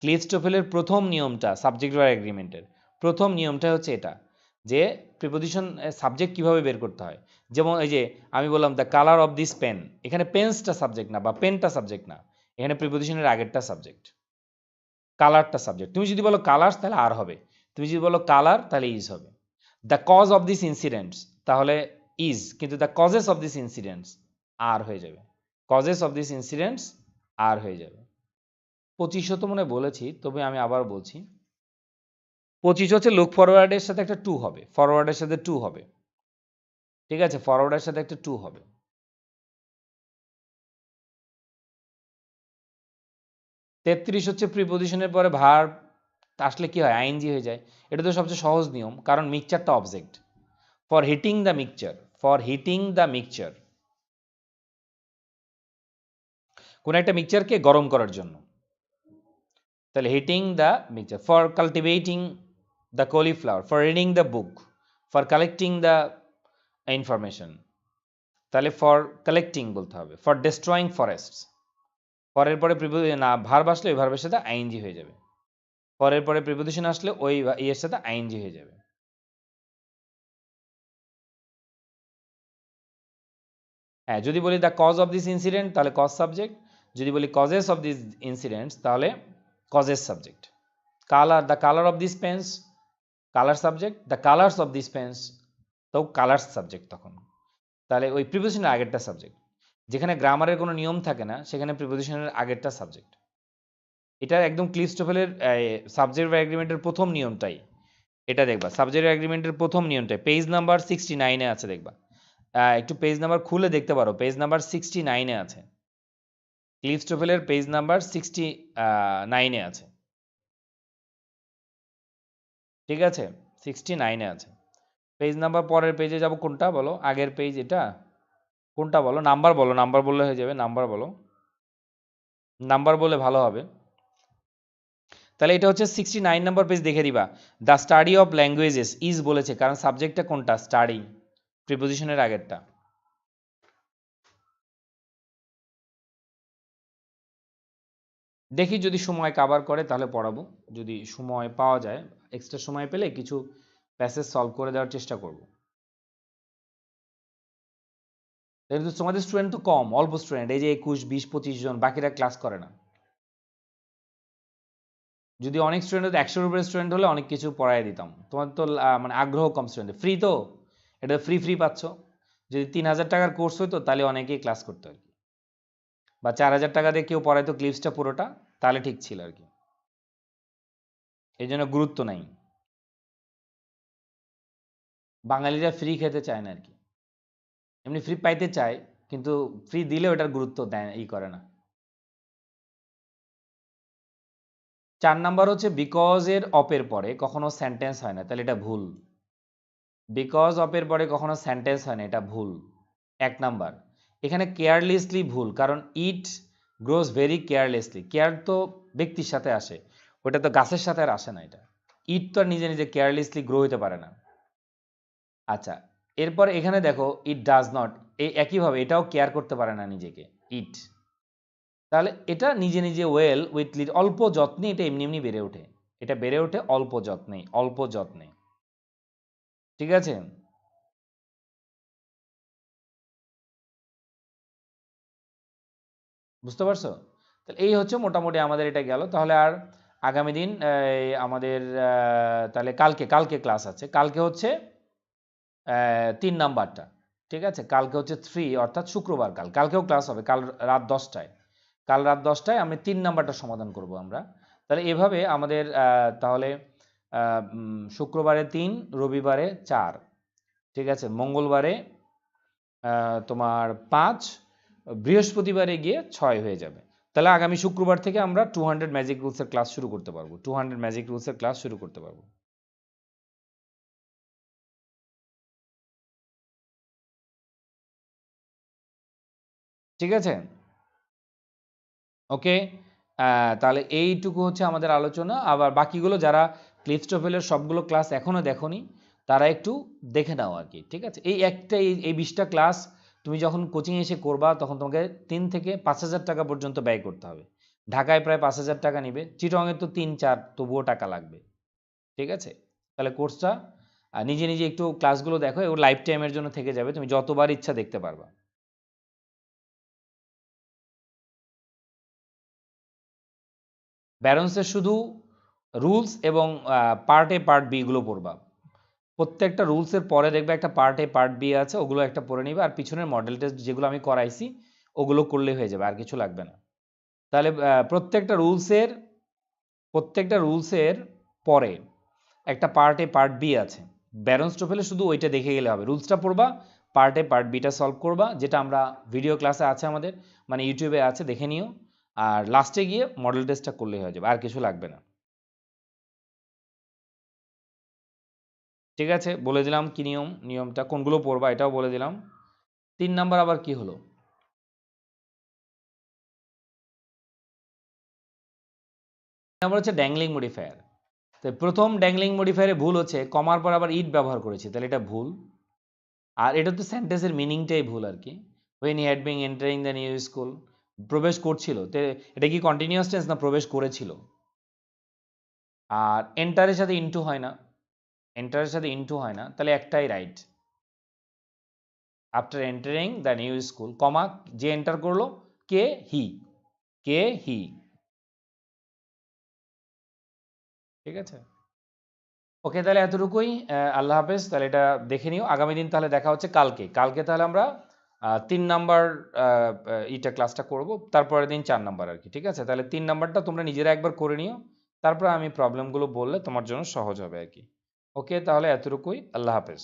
ক্লিস্টোফেলের প্রথম নিয়মটা সাবজেক্ট ভার্ব এগ্রিমেন্টের প্রথম নিয়মটা হচ্ছে এটা, যে প্রিপোজিশন সাবজেক্ট কিভাবে বের করতে হয়। যেমন এই যে আমি বললাম the colour of this pen, এখানে পেন্সটা সাবজেক্ট না বা পেনটা সাবজেক্ট না, এখানে প্রিপোজিশনের আগেরটা সাবজেক্ট, কালারটা সাবজেক্ট। তুমি যদি বলো কালার্স তাহলে আর হবে, তুমি যদি বলো কালার তাহলে ইজ হবে। The cause of this incidents তাহলে ইজ, কিন্তু the causes of this incidents are হয়ে যাবে, causes of this incidents are হয়ে যাবে। 25 তো মনে হয় বলেছি, তবে আমি আবার বলছি, 25 হচ্ছে লুক ফরওয়ার্ডের সাথে একটা টু হবে, ফরওয়ার্ডের সাথে টু হবে। ঠিক আছে, ফরওয়ার্ডের সাথে একটা টু হবে। 33 হচ্ছে প্রিপোজিশনের পরে ভার্ব আসলে কি হয়, আইএনজি হয়ে যায়। এটা তো সবচেয়ে সহজ নিয়ম, কারণ মিক্সচারটা object. For heating the mixture, for heating the mixture, কোন একটা মিক্সচারকে গরম করার জন্য, তাহলে heating the mixture. For cultivating the cauliflower, for reading the book, for collecting the information, তাহলে ফর কালেক্টিং বলতে হবে। ফর ডেস্ট্রয়িং ফরেস্টস, পরের পরে না ভার্ব আসলে ওই ভার্বের সাথে আইএনজি হয়ে যাবে, পরের পরে প্রিপোজিশন আসলে ওই ইয়ের সাথে আইএনজি হয়ে যাবে। হ্যাঁ, যদি বলি the cause of this incident তাহলে কজ সাবজেক্ট, যদি বলি কজেস অফ দিস ইনসিডেন্টস তাহলে causes subject. Colour, the colour of this pens, colour subject, the colours of this pens তো কালার্স সাবজেক্ট তখন। তাহলে ওই প্রিপোজিশনের আগেরটা সাবজেক্ট। যেখানে গ্রামারের কোনো নিয়ম থাকে না সেখানে প্রিপোজিশনের আগেরটা সাবজেক্ট। এটা একদম ক্লিস্টোফেলের সাবজেক্ট বা এগ্রিমেন্টের প্রথম নিয়মটাই এটা দেখবা। সাবজেক্ট এগ্রিমেন্টের প্রথম নিয়মটাই পেজ নাম্বার 69-এ আছে দেখবা। একটু পেজ নাম্বার খুলে দেখতে পারো, পেজ নাম্বার 69-এ আছে। ক্লিস্টোফেলের পেজ নাম্বার 69-এ আছে, ঠিক আছে? 69-এ আছে পেজ নাম্বার। পরের পেজে যাব কোনটা বলো? আগের পেজ এটা কোনটা বলো? নাম্বার বলো, নাম্বার বললে হয়ে যাবে। নাম্বার বলো, নাম্বার বললে ভালো হবে। তাহলে এটা হচ্ছে 69 নাম্বার পেজ, দেখে দিবা। The study of languages is বলেছে, কারণ সাবজেক্টটা কোনটা? স্টাডি, প্রিপোজিশনের আগেরটা। দেখি যদি সময় কভার করে তাহলে পড়াবো, যদি সময় পাওয়া যায়, এক্সট্রা সময় পেলে কিছু প্যাসেজ সলভ করে দেওয়ার চেষ্টা করব। কিন্তু তোমাদের স্টুডেন্ট তো কম, অল্প স্টুডেন্ট, এই যে 21, 20, 25 জন, বাকিরা ক্লাস করে না। যদি অনেক স্টুডেন্ট হতো, 100-এর উপরে স্টুডেন্ট হলে অনেক কিছু পড়াই দিতাম। তোমার তো মানে আগ্রহ কম স্টুডেন্ট, ফ্রি তো, এটা ফ্রি ফ্রি পাচ্ছ। যদি 3000 টাকার কোর্স হতো তাহলে অনেকেই ক্লাস করতো আর কি, বা 4000 টাকা দিয়ে কেউ পড়াইতো ক্লিপসটা পুরোটা, তাহলে ঠিক ছিল আর কি। এই জন্য গুরুত্ব নাই, বাঙালিরা ফ্রি খেতে চায় না আর কি। এমনি ফ্রি পাইতে চায়, কিন্তু ফ্রি দিলে ওটার গুরুত্ব দেয়, করে না। 4 নাম্বার হচ্ছে বিকজ এর অপের পরে কখনো সেন্টেন্স হয় না, তাহলে এটা ভুল। বিকজ অপের পরে কখনো সেন্টেন্স হয় না, এটা ভুল। 1 নাম্বার। এখানে কেয়ারলেসলি ভুল, কারণ ইট গ্রোজ ভেরি কেয়ারলেসলি। কেয়ার তো ব্যক্তির সাথে আসে, ওটা তো গাছের সাথে আর আসে না। এটা ইট তো আর নিজে নিজে কেয়ারলেসলি গ্রো হতে পারে না। আচ্ছা, এরপর এখানে দেখো ইট ডাজ নট, এই একইভাবে এটাও কেয়ার করতে পারে না নিজেকে, ইট। তাহলে এটা নিজে নিজে ওয়েল উইথ লিড, অল্প যত্নে এটা এমনি এমনি বেড়ে ওঠে। এটা বেড়ে ওঠে অল্প যত্নে, অল্প যত্নে, ঠিক আছে? বুঝতে পারছো? তাহলে এই হচ্ছে মোটামুটি আমাদের এটা গেল। তাহলে আর আগামী দিন আমাদের তাহলে কালকে কালকে ক্লাস আছে। কালকে হচ্ছে 3 নাম্বারটা, ঠিক আছে? কালকে হচ্ছে 3, অর্থাৎ শুক্রবার। কালকেও ক্লাস হবে, কাল রাত 10টায়। কাল রাত 10টায় আমি 3 নাম্বারটা সমাধান করব আমরা। তাহলে এভাবে আমাদের তাহলে শুক্রবারে 3, রবিবারে 4, ঠিক আছে? মঙ্গলবারে তোমার 5, বৃহস্পতিবারে গিয়ে 6 হয়ে যাবে। তাহলে আগামী শুক্রবার থেকে আমরা 200 ম্যাজিক রুলসের ক্লাস শুরু করতে পারবো, 200 ম্যাজিক রুলসের ক্লাস শুরু করতে পারবো। ঠিক আছে? ওকে। তাহলে এইটুকু হচ্ছে আমাদের আলোচনা। আবার বাকিগুলো যারা ক্লিফস্টোফেলের সবগুলো ক্লাস এখনো দেখোনি, তারা একটু দেখে নাও আর কি, ঠিক আছে? এই একটা এই 20টা ক্লাস তুমি যখন কোচিং এসে করবা তখন তোমাকে 3 থেকে 5000 টাকা পর্যন্ত ব্যয় করতে হবে। ঢাকায় প্রায় 5000 টাকা নিবে, চিটংয়ে তো 3-4, তবুও টাকা লাগবে, ঠিক আছে? তাহলে কোর্সটা নিজে নিজে একটু ক্লাসগুলো দেখো, এগুলো লাইফ টাইমের জন্য থেকে যাবে, তুমি যতবার ইচ্ছা দেখতে পারবা। ব্যারন্সের শুধু রুলস এবং পার্ট এ পার্ট বি গুলো পড়বা। প্রত্যেকটা রুলসের পরে দেখবে একটা পার্ট এ পার্ট বি আছে, ওগুলো একটা পড়ে নিবে। আর পিছনের মডেল টেস্ট যেগুলো আমি করাইছি ওগুলো করলেই হয়ে যাবে, আর কিছু লাগবে না। তাহলে প্রত্যেকটা রুলসের পরে একটা পার্ট এ পার্ট বি আছে। ব্যারন স্টোফেলে শুধু ওইটা দেখে গেলে হবে, রুলসটা পড়বা, পার্ট এ পার্ট বিটা সলভ করবা, যেটা আমরা ভিডিও ক্লাসে আছে আমাদের, মানে ইউটিউবে আছে, দেখে নিও। আর লাস্টে গিয়ে মডেল টেস্টটা করলেই হয়ে যাবে, আর কিছু লাগবে না। ঠিক আছে, বলে দিলাম কি নিয়মটা কোনগুলো পড়বা এটাও বলে দিলাম। 3 নাম্বার আবার কি হলো? 3 নাম্বার হচ্ছে ড্যাংলিং মডিফায়ার। তো প্রথম ড্যাংলিং মডিফায়ারে ভুল হচ্ছে কমার পর আবার ইট ব্যবহার করেছি, তাহলে এটা ভুল। আর এটা তো সেন্টেন্সের মিনিংটাই ভুল আর কি। when he had been entering the new school, প্রবেশ করছিল, তো এটা কি কন্টিনিউয়াস টেন্স না প্রবেশ করেছিল? আর এন্টারের সাথে ইনটু হয় না, এন্টারের সাথে ইনটু হয় না, তাহলে একটাই right. After entering the new school, comma যে এন্টার করলো কে, হি, কে, হি। ঠিক আছে, ওকে তাহলে এতটুকুই। আল্লাহ হাফেজ। তাহলে এটা দেখে নিও, আগামী দিন তাহলে দেখা হচ্ছে কালকে। কালকে তাহলে আমরা 3 নাম্বার ইটা ক্লাসটা করব, তারপরের দিন 4 নাম্বার আর কি। ঠিক আছে, তাহলে 3 নাম্বারটা তোমরা নিজেরা একবার করে নিও, তারপর আমি প্রবলেমগুলো বললে তোমার জন্য সহজ হবে আর কি। ওকে তাহলে এতটুকুই, আল্লাহ হাফেজ।